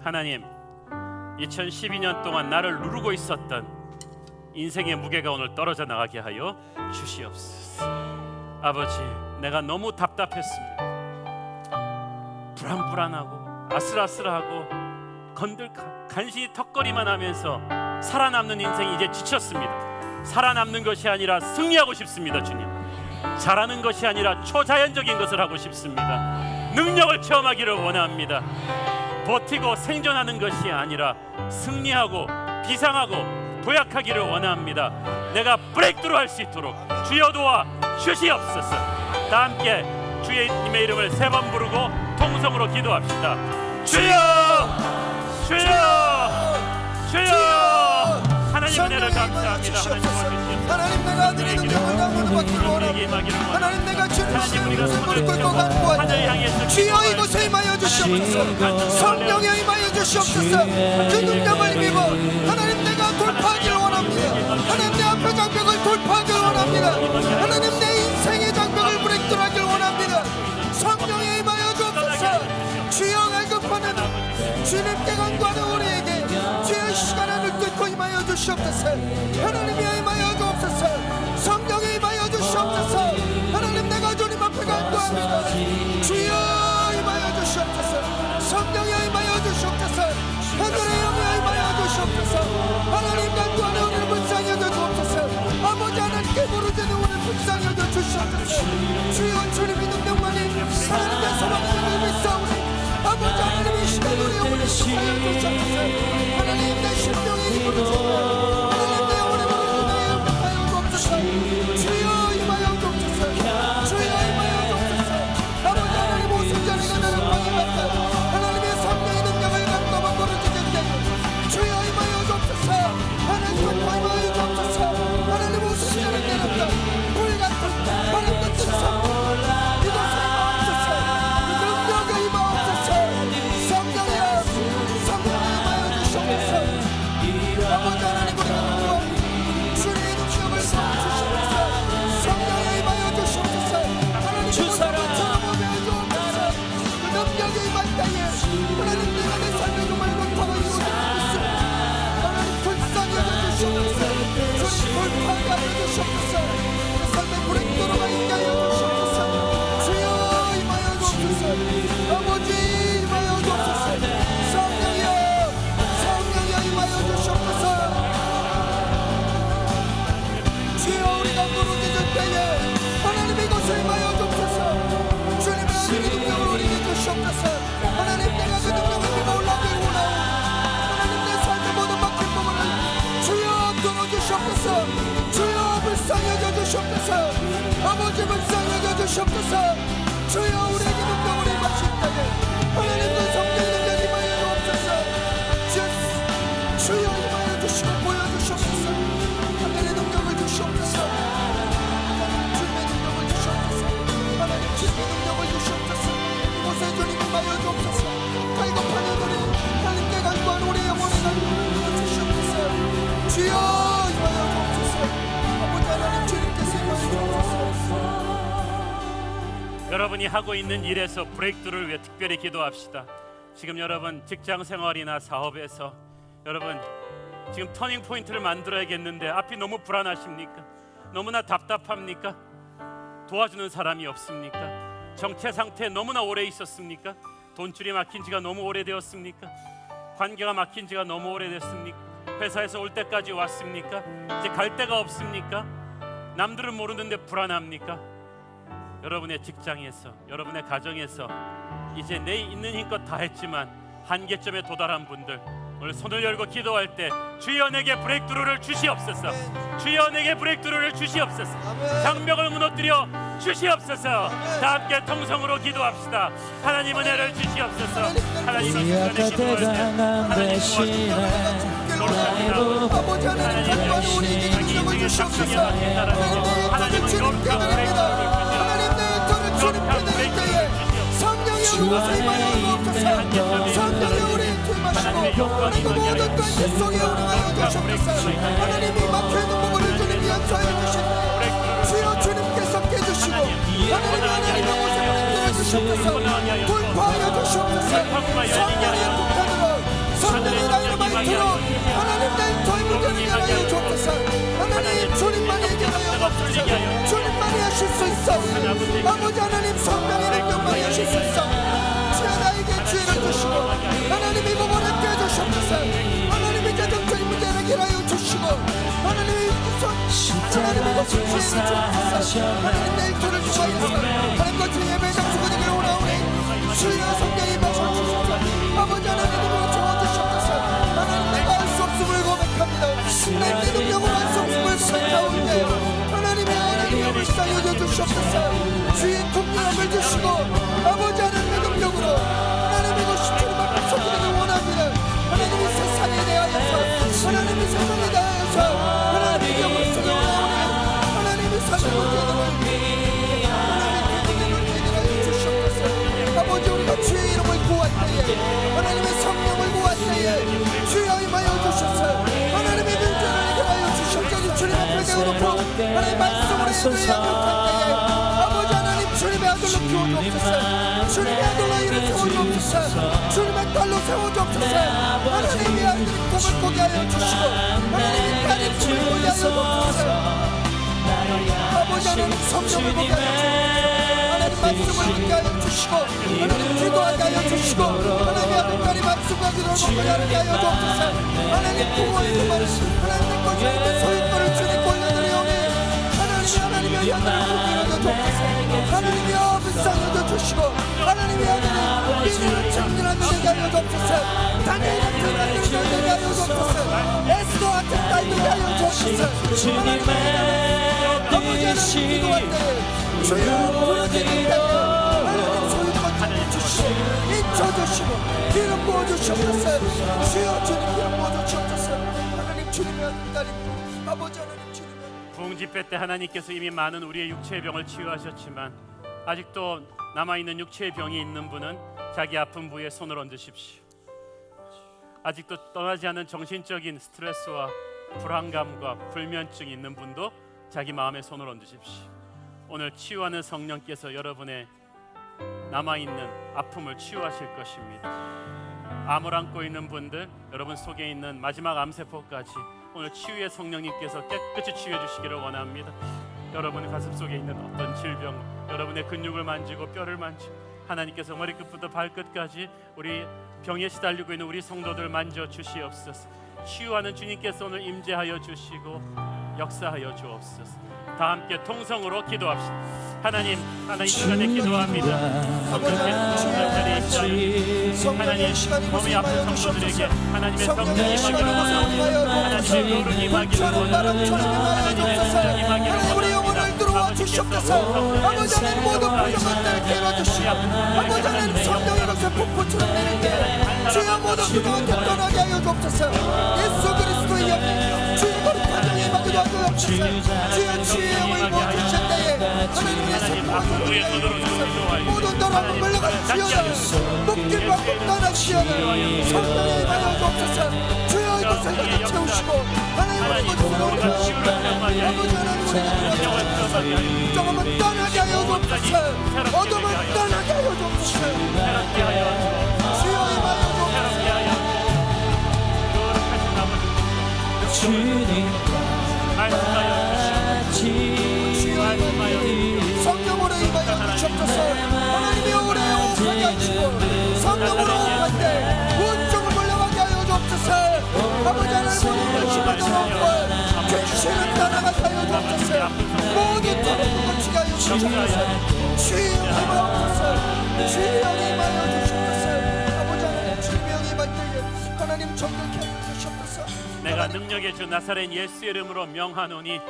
하나님, 2012년 동안 나를 누르고 있었던 인생의 무게가 오늘 떨어져 나가게 하여 주시옵소서. 아버지, 내가 너무 답답했습니다. 불안불안하고 아슬아슬하고 간신히 턱걸이만 하면서 살아남는 인생이 이제 지쳤습니다. 살아남는 것이 아니라 승리하고 싶습니다. 주님, 잘하는 것이 아니라 초자연적인 것을 하고 싶습니다. 능력을 체험하기를 원합니다. 버티고 생존하는 것이 아니라 승리하고 비상하고 도약하기를 원합니다. 내가 브레이크드루 할 수 있도록 주여 도와 주시옵소서. 다 함께 주님의 이름을 3번 부르고 통성으로 기도합시다. 주여, 주여, 주여. 하나님 은혜를 감사합니다. 하나님, 내가 아들의 능력을 다운로드받기를 원합니다. 하나님, 내가 주를 무릎 꿇고 간구하니 주여 이곳에 임하여 주시옵소서. 성령에 임하여 주시옵소서. 그 능력을 입어 하나님, 내가 돌파하기를 원합니다. 하나님, 내 앞에 장벽을 원합니다. 하나님 내 인생의 장벽을 브레이크하길 원합니다. 성령에 임하여 주옵소서. 주여 갈급하는 주님께 간구하는 우리에게 주의 시간을 뚫고 임하여 주시옵소서. 하나님이 임하여 주옵소서. 성령에 임하여 주시옵소서. 하나님 내가 주님 앞에 간구합니다. 주여 임하여 주시옵소서. 성령에 임하여 주시옵소서. 하늘의 영에 임하여 주시옵소서. 하나님 간구하는 우리를 불쌍히 여겨 주옵소서. 아버지 하나님께 부르짖는 우리를 불쌍히 여겨 주시옵소서. 주여 주님이 능력만이 하나님의 소망을 믿사오니 아버지 하나님의 시간 우리 영혼을 불쌍히 주시옵소서. 하나님 내 심령이 부르짖는 하나님 내 영혼의 부르짖는 임하여 주옵소서. 주여 임하여 주옵소서. 주여 임하여 주옵소서. 아버지 하나님 오순절이가 나를 방해받다 하나님의 성령의 능력을 감도만 부르짖을 때 주여 임하여 주옵소서. 하나님 선포 임하여 주옵소서. 하나님 오순절을 내렸다 불같은 바람같은 성령 이곳에 임하옵소서. 능력을 임하옵소서. 성령이여 성령을 임하여 주시옵소서. 아버지 하나님 우리가 누구와 주님의 능력을 주시옵소서. 성령에 임하여 주시옵소서. 하나님 주사람처럼 오며 주옵소서. 그 능력이 임할 때에 하나님 내가 내 삶을 정말 못하고 이루어질 수 있습니다. 하나님 불쌍히 여겨주시옵소서. 주님 돌파하게 하여 주시옵소서. 내 삶의 브레이크로가 있게 하여 주시옵소서. 주여 임하여 주옵소서. 아버지 임하여 주옵소서. 성령이여 성령이여 임하여 주시옵소서. 주여 우리가 부르짖을 때에 하나님 이곳을 임하여 주옵소서. 주님의 하늘의 능력을 우리에게 주시옵소서. 하나님 내가 그 능력을 믿어 올라가길 원하오. 하나님 내 삶의 모든 막힌 부분을 주여 뚫어주시옵소서. 주여 불쌍히 여겨주시옵소서. 아버지 불쌍히 여겨주시옵소서. 주여 우리에게 능력을 임하실 때에 하나님 그 성령의 능력을 임하여 주옵소서. 주여 임하여 주시고 보여주시옵소서. 하늘의 능력을 주시옵소서. 주님의 능력을 주시옵소서. 하나님 주님의 능력을 주시옵소서. 이곳에 주님 임하여 주옵소서. 갈급하는 우리 하나님께 간구하는 우리 영혼을 살려 주시옵소서. 주여 임하여 주옵소서. 아버지 하나님 주님께서 임하여 주옵소서. 여러분이 하고 있는 일에서 브레이크를 위해 특별히 기도합시다. 지금 여러분 직장 생활이나 사업에서 여러분 지금 터닝 포인트를 만들어야겠는데 앞이 너무 불안하십니까? 너무나 답답합니까? 도와주는 사람이 없습니까? 정체 상태에 너무나 오래 있었습니까? 돈줄이 막힌 지가 너무 오래되었습니까? 관계가 막힌 지가 너무 오래됐습니까? 회사에서 올 때까지 왔습니까? 이제 갈 데가 없습니까? 남들은 모르는데 불안합니까? 여러분의 직장에서 여러분의 가정에서 이제 내 있는 힘껏 다 했지만 한계점에 도달한 분들 오늘 손을 열고 기도할 때 주여 내게 브레이크루를 주시옵소서. 주여 내게 브레이크루를 주시옵소서. 장벽을 무너뜨려 주시옵소서. 다 함께 통성으로 기도합시다. 하나님 은혜를 주시옵소서. 하나님 은혜를 주시옵소서. 아버지 하나님 간구하는 우리에게 능력을 주시옵소서. 하나님 주님께 드립니다. 하나님 내 터를 주님께 드릴 때에 성령이 우리곳에 임하여 주옵소서. 성령이 우리 임하시고 하나님 모든 관계 속에 우리가 주시옵소서. 하나님이 막혀있는 부분을 주님 연소하여 주시고 주여 주님께서 깨주시고 하나님의 모습을 들어주시옵소서. 돌파하여 주시옵소서. 성령의 폭탄으로 성령의 다이너마이트로 하나님 내 터의 문제를 해결하여 주옵소서. 하나님 주님만이 해결하여 주옵소서. 주님만이 하실 수 있어. 아버지 하나님 성령의 능력만이 하실 수 있어. 주여 나에게 지혜를 주시고 하나님이 부분을 깨주시옵소서. 하나님이 재정적인 문제를 해결하여 주시고 하나님의 하나님의 것을 지혜를 주옵소서. 하나님 내 일터를 주시옵소서. 하나님 것을 예배 장소가 되기를 원하오니 주여 성령이 임하여 주옵소서. 아버지 하나님으로 채워주시옵소서. 하나님 내가 할 수 없음을 고백합니다. 내 능력으로 할 수 없음을 고백하오니 하나님의 불쌍히 여겨주시옵소서. 주의 통력을 주시고 아버지 하나님의 능력으로 하나님의 것이 주님 앞에 서기를 원합니다. 하나님이 세상에 대하여서 하나님이 세상에 대하여서 하나님의 영을 속에 원하오니 하나님의 삶의 문제들을 하나님의 문제들을 주시옵소서. 아버지 우리가 주의 이름을 구할 때에 하나님의 성령을 구할 때에 주여 임하여 주셔서 하나님의 문제를 해결하여 주시옵소서. 주님 앞에 내어놓고 하나님의 말씀으로 양육할 때에 아버지 하나님 주님의 아들로 키워주옵소서. 주님의 아들로 이를 세워주옵소서. 주님의 딸로 세워주옵소서. 하나님의 아들이 꿈을 꾸게 하여 주시고 하나님의 딸이 꿈을 꾸게 하여 주옵소서. 아버지 하나님 성령을 보게 하여 주시고 하나님 말씀을 듣게 하여 주시고 하나님 기도하게 하여 주시고 하나님의 아들까지 말씀과 기도를 먹게 하여 주옵소서. 하나님 부모의 주말 하나님의 것을 있는 소유권을 주님 올려드리오니 하나님의 아들을 보게 주옵소서. 하나님의 불쌍히 주시고 하나님의 아들이 믿음을 정리하는 되게 하여 주옵소서. 다니엘을 정리하는 되게 하여 주옵소서. 에스더 같은 딸들이 하여 주옵소서. 하나님의 아버지 하나님 기도할 때 주여 부르짖을 때 하나님 소유권 주시고 인쳐주시고 기름 부어주시옵소서. 주여 주님 기름 부어주시옵소서. 하나님 주님의 아들 딸입니다. 아버지 하나님 주님의 부흥 집회 때 하나님께서 이미 많은 우리의 육체의 병을 치유하셨지만 아직도 남아있는 육체의 병이 있는 분은 자기 아픈 부위에 손을 얹으십시오. 아직도 떠나지 않은 정신적인 스트레스와 불안감과 불면증이 있는 분도 자기 마음에 손을 얹으십시오. 오늘 치유하는 성령께서 여러분의 남아있는 아픔을 치유하실 것입니다. 암을 안고 있는 분들, 여러분 속에 있는 마지막 암세포까지 오늘 치유의 성령님께서 깨끗이 치유해 주시기를 원합니다. 여러분 가슴 속에 있는 어떤 질병, 여러분의 근육을 만지고 뼈를 만지고 하나님께서 머리끝부터 발끝까지 우리 병에 시달리고 있는 우리 성도들 만져 주시옵소서. 치유하는 주님께서 오늘 임재하여 주시고 역사하여 주옵소서. 다 함께 통성으로 기도합시다. 하나님 시간에 기도합니다. 하나님 몸이 아픈 성도들에게 하나님의 성령이 임하기를 원합니다. 하나님의 노력이 임하기를 원합니다. 하나님의 성령이 임하기를 원합니다. 우리 영혼을 들어와 주시옵소서. 아버지 하나님 모든 부족한 때를 깨워주시고 아버지 하나님 성령으로서 폭포처럼 내리게 주여 모든 부족한 때 떠나게 하여 주옵소서. 예수 그리스도의 영이 주의 거룩한 영이 임하기도 하고 주옵소서. 주여 주의 영을 부어주실 때에 하나님의 성령을 주옵소서. 모든 더러움을 물러가시오나 목길 밖으로 떠나시오나 성령의 임하여 주옵소서. 주여 이것을 가득 채우시고 하나님 우리 것을 오르시고 아버지 하나님 우리 조금은 떠나게 하여 주옵소서. 어둠은 떠나게 하여 주옵소서. 주여 임하여 주옵소서. 성령으로 임하여 주옵소서. 하나님이 오래 오게 하시고 성령으로 오간데 온종을 물러가게 하여 주옵소서. 아버지 하나님 모든 불신하도록 것 죄시는 떠나가게 하여 주옵소서. 모든 죄를 고치게 하여 주옵소서. 주의 임하여 주옵소서. 주의 임하여 주옵소서. 아버지 하나님 주의 임할 때에 하나님 정결케 하여 주옵소서. 내가 능력의 주 나사렛 예수 이름으로 명하노니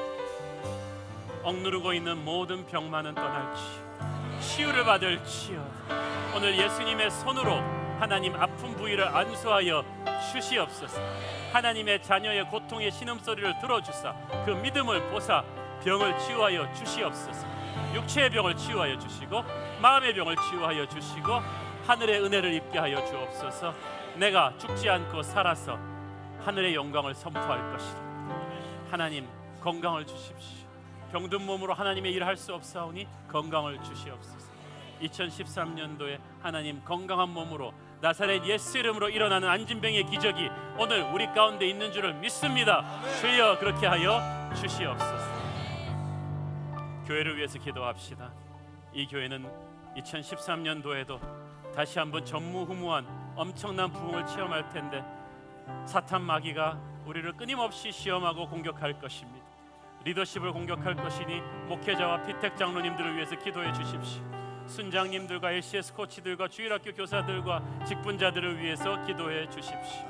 억누르고 있는 모든 병만은 떠날지어다. 치유를 받을지어다. 오늘 예수님의 손으로 하나님 아픈 부위를 안수하여 주시옵소서. 하나님의 자녀의 고통의 신음소리를 들어주사 그 믿음을 보사 병을 치유하여 주시옵소서. 육체의 병을 치유하여 주시고 마음의 병을 치유하여 주시고 하늘의 은혜를 입게 하여 주옵소서. 내가 죽지 않고 살아서 하늘의 영광을 선포할 것이다. 하나님 건강을 주십시오. 병든 몸으로 하나님의 일을 할 수 없사오니 건강을 주시옵소서. 2013년도에 하나님 건강한 몸으로 나사렛 예수 이름으로 일어나는 안진병의 기적이 오늘 우리 가운데 있는 줄을 믿습니다. 주여 그렇게 하여 주시옵소서. 교회를 위해서 기도합시다. 이 교회는 2013년도에도 다시 한번 전무후무한 엄청난 부흥을 체험할 텐데 사탄 마귀가 우리를 끊임없이 시험하고 공격할 것입니다. 리더십을 공격할 것이니 목회자와 피택 장로님들을 위해서 기도해 주십시오. 순장님들과 LCS 코치들과 주일학교 교사들과 직분자들을 위해서 기도해 주십시오.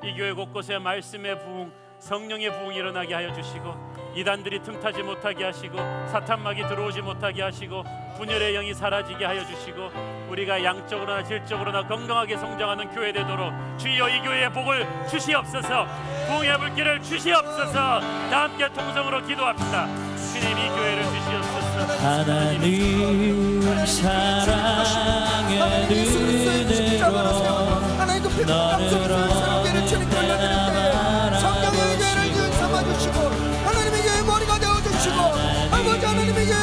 이 교회 곳곳에 말씀의 부흥, 성령의 부흥이 일어나게 하여 주시고 이단들이 틈타지 못하게 하시고 사탄막이 들어오지 못하게 하시고 분열의 영이 사라지게 하여 주시고 우리가 양적으로나 질적으로나 건강하게 성장하는 교회 되도록 주여 이 교회에 복을 주시옵소서. 부흥의 불길을 주시옵소서. 다 함께 통성으로 기도합시다. 주님 이 교회를 주시옵소서. 하나님 사랑의 은혜로 너를 성령의 교회를 삼아주시고 하나님의 교회 머리가 되어주시고 아버지 하나님의 교회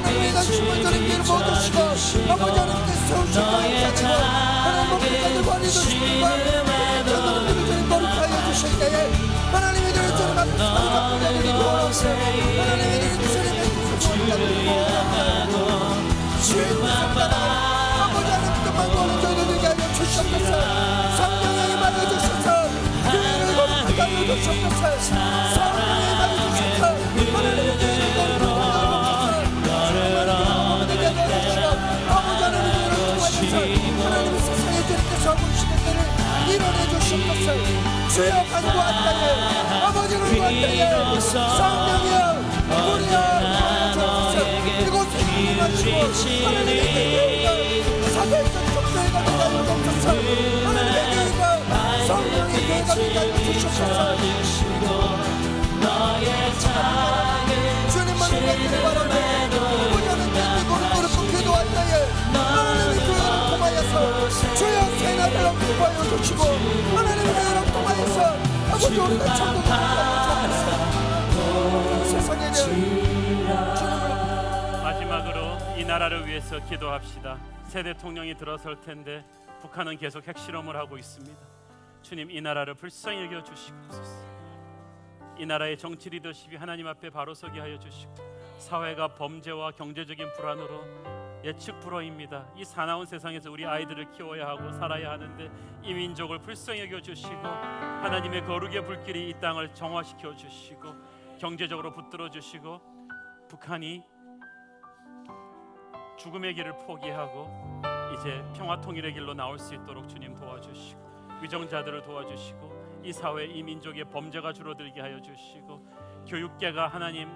하나님의 당신을 저는 길을 모두시고 아버지 하나님께 세우시고 감사드리고 하나님 목표까지 관리해주시고 하나님의 저는 거룩하여 주실 때에 하나님의 저는 저는 앞에 사랑하고 내리고 하나님의 저는 주님의 주의 구속자를 아버지 하나님께만 보는 저희들에게 하여 주시옵소서. 성령이 말해주셔서 교회를 거룩하게 하여 주시옵소서. 성령이 말해주셔서 하나님의 교회를 거룩하게 하여 주시옵소서. 아버지 하나님의 교회를 통하여서 하나님의 세상에 주님께서 오시는 때를 이뤄내 주시옵소서. 주여 간구한다에 아버지를 구한다에 성령이여 우리여 주옵소서. 이곳에 임하시고 하나님의 교회가 사회적 종교회가 되게 하여 주옵소서. 하나님의 교회가 성령의 교회가 되게 하여 주시옵소서. 주님만 믿기를 바라며 우리는 내 거룩 기도한다에 하나님의 교회를 통하여서 주여 새나라를 공부하여 주시고 하나님의 교회를 통하여서 아버지 우리가 천국을 가져옵소서. 세상에 주님을 마지막으로 이 나라를 위해서 기도합시다. 새 대통령이 들어설 텐데 북한은 계속 핵실험을 하고 있습니다. 주님, 이 나라를 불쌍히 여겨 주시옵소서. 이 나라의 정치 리더십이 하나님 앞에 바로 서게 하여 주시고 사회가 범죄와 경제적인 불안으로 예측 불허입니다. 이 사나운 세상에서 우리 아이들을 키워야 하고 살아야 하는데 이 민족을 불쌍히 여겨 주시고 하나님의 거룩의 불길이 이 땅을 정화시켜 주시고 경제적으로 붙들어 주시고 북한이 죽음의 길을 포기하고 이제 평화 통일의 길로 나올 수 있도록 주님 도와주시고 위정자들을 도와주시고 이 사회 이 민족의 범죄가 줄어들게 하여 주시고 교육계가 하나님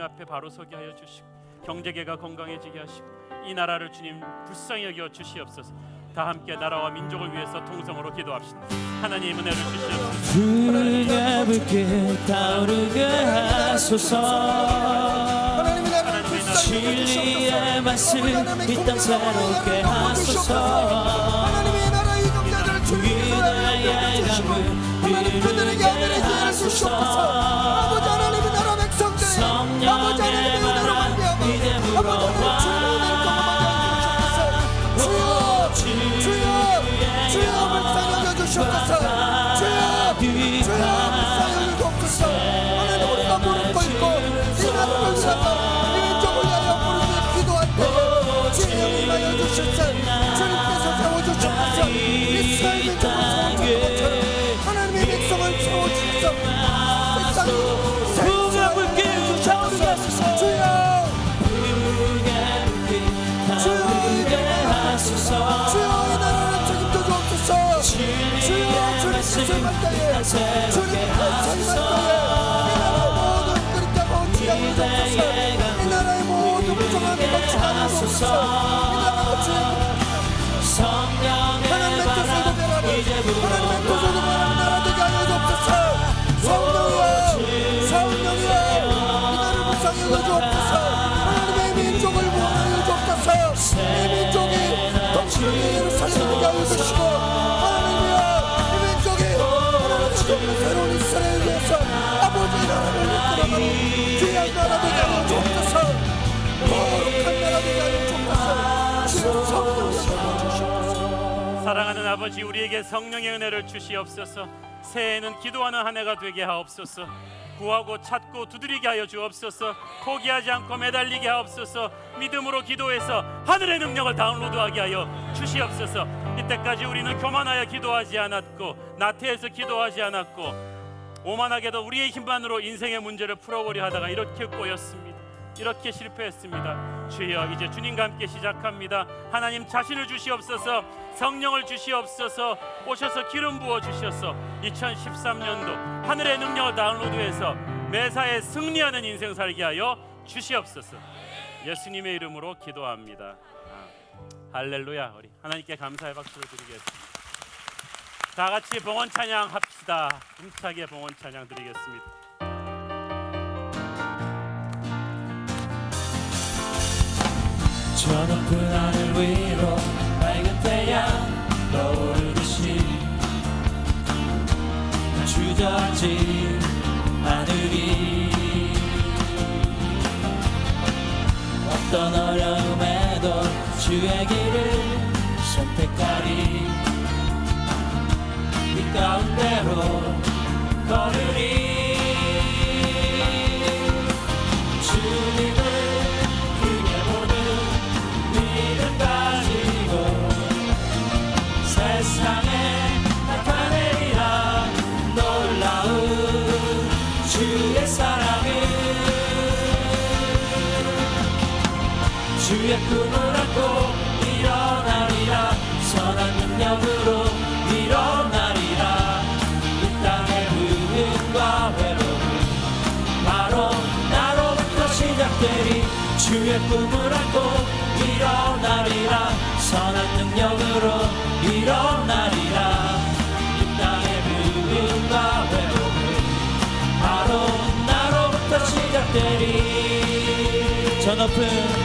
앞에 바로 서게 하여 주시고 경제계가 건강해지게 하시고 이 나라를 주님 불쌍히 여겨 주시옵소서. 다 함께 나라와 민족을 위해서 통성으로 기도합시다. 하나님 은혜를 주시옵소서. 주의 불길 타오르게 하소서. 진리의 말씀 이 땅 새롭게 하소서. 하나님의 나라 이동자들을 유다의 강물 하나님 그들에게 하늘의 기회를 주시옵소서. 아버지 하나님의 나라 백성들이 아버지 하나님의 은혜로 말미암아 아버지 하나님 주의 은혜를 경험하게 주옵소서. 주여 불쌍히 여겨주시옵소서. 주여 불쌍히 여겨주옵소서. 하나님 우리가 무릎 꿇고 이 나라를 위하여 이 민족을 위하여 무릎을 기도할 때 주여 임하여 주시옵소서. 주님께서 세워주시옵소서. 이스라엘 민족을 세워주신 것처럼 하나님의 백성을 세워주셔서 주의 불길 타오르게 하소서. 주여 이 나라를 책임져 주옵소서. 주여 주님께서 임할 때에 주님께서 임할 때에 이 나라의 모든 그릇하고 지향을 주옵소서. 이 나라의 모든 부정함이 거치하여 주옵소서. 이 나라가 주의 하나님의 뜻을 도별하는 하나님의 뜻을 도별하는 나라 되게 하여 주옵소서. 성령이여 이 나라를 불쌍히 여겨 주옵소서. 하나님의 민족을 구원하여 주옵소서. 이 민족이 동시에 예루살렘을 되게 하여 주시고 하나님이여 이 민족이 하나님의 새로운 이스라엘을 위해서 아버지의 나라를 이끌어가는 귀한 나라 되게 하여 주옵소서. 거룩한 나라 되게 하여 주옵소서. 주여 성령을 주시옵소서. 사랑하는 아버지, 우리에게 성령의 은혜를 주시옵소서. 새해에는 기도하는 한 해가 되게 하옵소서. 구하고 찾고 두드리게 하여 주옵소서. 포기하지 않고 매달리게 하옵소서. 믿음으로 기도해서 하늘의 능력을 다운로드하게 하여 주시옵소서. 이때까지 우리는 교만하여 기도하지 않았고 나태해서 기도하지 않았고 오만하게도 우리의 힘만으로 인생의 문제를 풀어보려 하다가 이렇게 꼬였습니다. 이렇게 실패했습니다. 주여, 이제 주님과 함께 시작합니다. 하나님 자신을 주시옵소서. 성령을 주시옵소서. 오셔서 기름 부어 주셔서 2013년도 하늘의 능력을 다운로드해서 매사에 승리하는 인생 살게 하여 주시옵소서. 예수님의 이름으로 기도합니다. 할렐루야. 우리 하나님께 감사의 박수를 드리겠습니다. 다 같이 봉헌 찬양 합시다. 힘차게 봉헌 찬양 드리겠습니다. 저 높은 하늘 위로 밝은 태양 떠오르듯이 주저앉은 하늘이 어떤 어려움에도 주의 길을 선택하리. 이 가운데로 걸으리. 주님을 크게 보는 믿음 가지고 세상에 나타내리라. 놀라운 주의 사랑을. 주의 꿈을 안고 일어나리라. 선한 능력으로 일어나리라. 이 땅의 부흥과 회복은 바로 나로부터 시작되리. 주의 꿈을 안고 일어나리라. 선한 능력으로 일어나리라. 이 땅의 부흥과 회복은 바로 나로부터 시작되리. 저 높은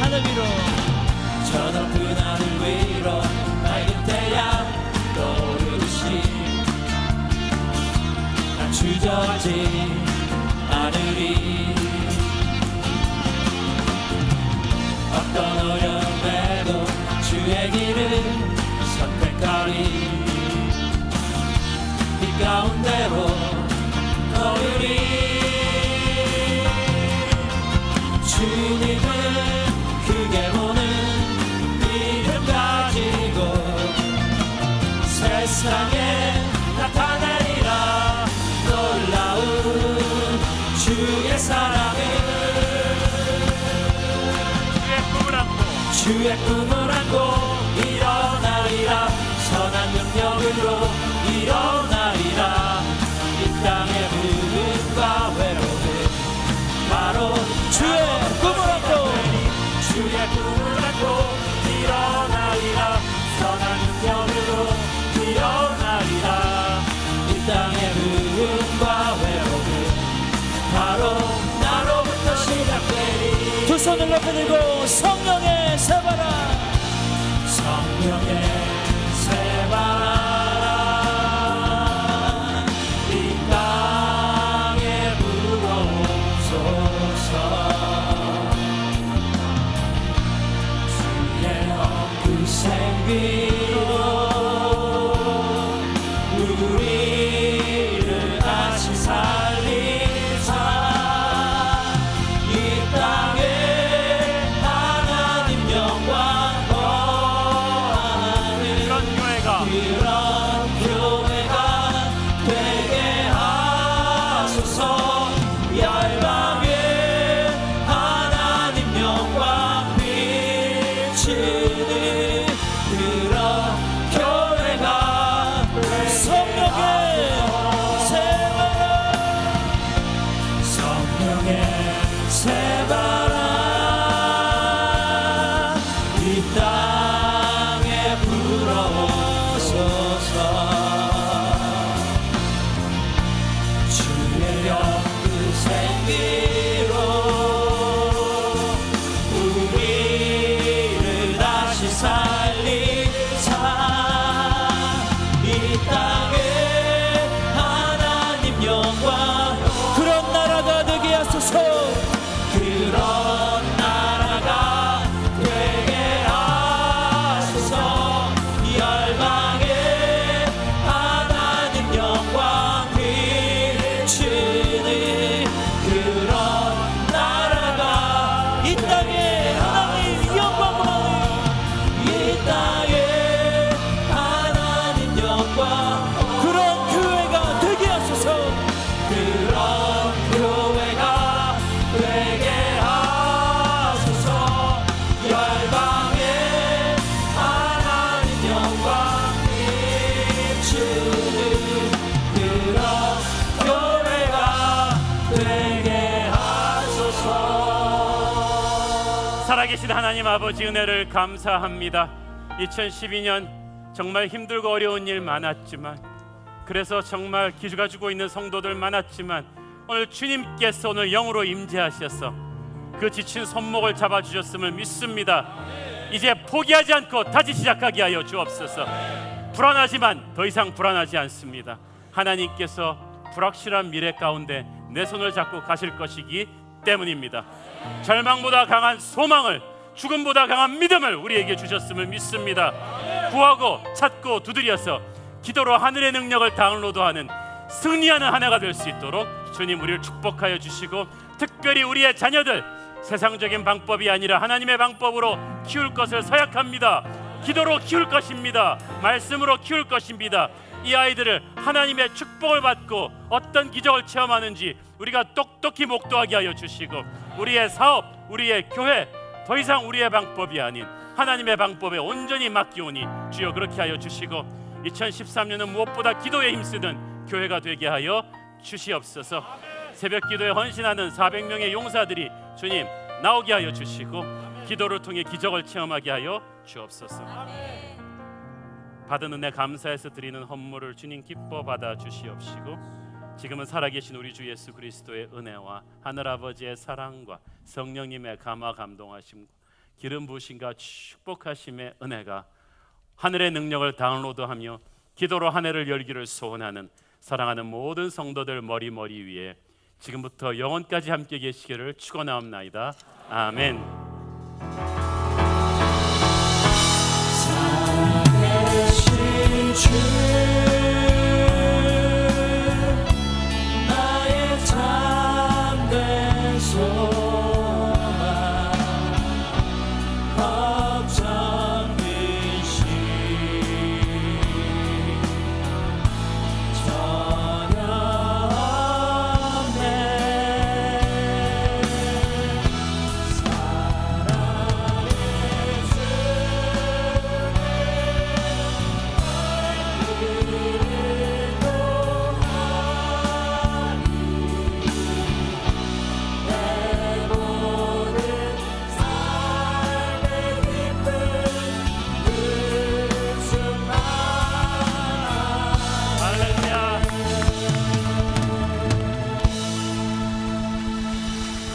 하늘 위로, 저 높은 하늘 위로 맑은 태양 떠오르듯이 난 주저하지 않으리. 어떤 어려움에도 주의 길을 선택하리. 이 가운데로 걸으리. 주님을 크게 보는 믿음 가지고 세상에 나타내리라. 놀라운 주의 사랑을. 주의 꿈을 안고 일어나리라. 선한 능력으로 일어나리라. 이 땅의 부흥과 회복은 바로 주의 꿈을 안고, 주의 꿈을 안고 일어나리라. 선한 능력으로 일어나리라. 이 땅의 부흥과 회복은 바로 나로부터 시작되리. 두 손을 높이 들고 성령의 새바라. 성령의 새바라. 이 땅에 불어오소서. 주의 그 생기로 우리를 다시 살리사. 이 땅에 하나님 영광 거하는 그런 교회가 되게 하소서. 열방에 하나님 영광 비치는 그런 교회가 성령의 새바라. 성령의 새바라. 이 땅에 불어오소서. 주의 영그 생기로 우리를 다시 살리사. 이 땅에 하나님 영광 그런 나라가 되게 하소서. 그런 나라가 되게 하소서. 열방에 하나님 영광 비추는 그런 나라가 이 땅에 하나님 영광. 이 땅에 하나님 영광 그런 교회가 되게 하소서. 그런 교회가 되게 하소서. 열방에 하나님 영광 비추는 그런 교회가 되게 하소서. 살아계신 하나님 아버지 은혜를 감사합니다. 2012년 정말 힘들고 어려운 일 많았지만, 그래서 정말 기주가 주고 있는 성도들 많았지만, 오늘 주님께서 오늘 영으로 임재하셔서 그 지친 손목을 잡아주셨음을 믿습니다. 이제 포기하지 않고 다시 시작하게 하여 주옵소서. 불안하지만 더 이상 불안하지 않습니다. 하나님께서 불확실한 미래 가운데 내 손을 잡고 가실 것이기 때문입니다. 절망보다 강한 소망을 죽음보다 강한 믿음을 우리에게 주셨음을 믿습니다. 구하고 찾고 두드려서 기도로 하늘의 능력을 다운로드하는 승리하는 한 해가 될 수 있도록 주님 우리를 축복하여 주시고, 특별히 우리의 자녀들 세상적인 방법이 아니라 하나님의 방법으로 키울 것을 서약합니다. 기도로 키울 것입니다. 말씀으로 키울 것입니다. 이 아이들을 하나님의 축복을 받고 어떤 기적을 체험하는지 우리가 똑똑히 목도하게 하여 주시고, 우리의 사업, 우리의 교회 더 이상 우리의 방법이 아닌 하나님의 방법에 온전히 맡기오니 주여 그렇게 하여 주시고, 2013년은 무엇보다 기도에 힘쓰는 교회가 되게 하여 주시옵소서. 새벽 기도에 헌신하는 400명의 용사들이 주님 나오게 하여 주시고, 기도를 통해 기적을 체험하게 하여 주옵소서. 받은 은혜 감사해서 드리는 헌물을 주님 기뻐 받아 주시옵시고, 지금은 살아계신 우리 주 예수 그리스도의 은혜와 하늘아버지의 사랑과 성령님의 감화 감동하심과 기름 부으심과 축복하심의 은혜가 하늘의 능력을 다운로드하며 기도로 한 해를 열기를 소원하는 사랑하는 모든 성도들 머리 위에 지금부터 영원까지 함께 계시기를 축원하옵나이다. 아멘. 살아계신 주 나의 참된 소망 걱정이시 전혀 없네.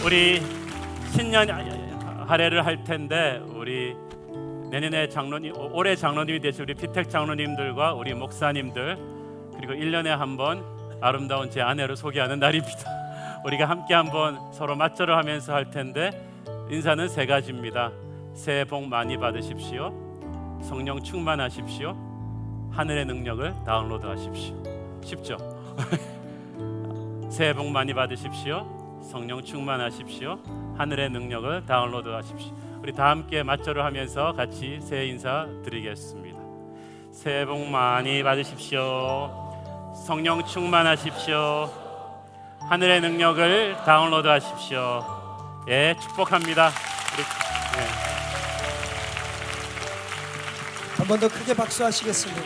우리 신년 할애를 할 텐데, 우리 내년에 장로님, 올해 장로님이 되실 우리 피택 장로님들과 우리 목사님들, 그리고 1년에 한 번 아름다운 제 아내를 소개하는 날입니다. 우리가 함께 한번 서로 맞절을 하면서 할 텐데, 인사는 3가지입니다. 새해 복 많이 받으십시오, 성령 충만하십시오, 하늘의 능력을 다운로드 하십시오. 쉽죠? 새해 복 많이 받으십시오, 성령 충만하십시오, 하늘의 능력을 다운로드 하십시오. 우리 다 함께 맞절을 하면서 같이 새해 인사 드리겠습니다. 새해 복 많이 받으십시오, 성령 충만하십시오, 하늘의 능력을 다운로드 하십시오. 예, 축복합니다. 우리, 예. 한 번 더 크게 박수하시겠습니다.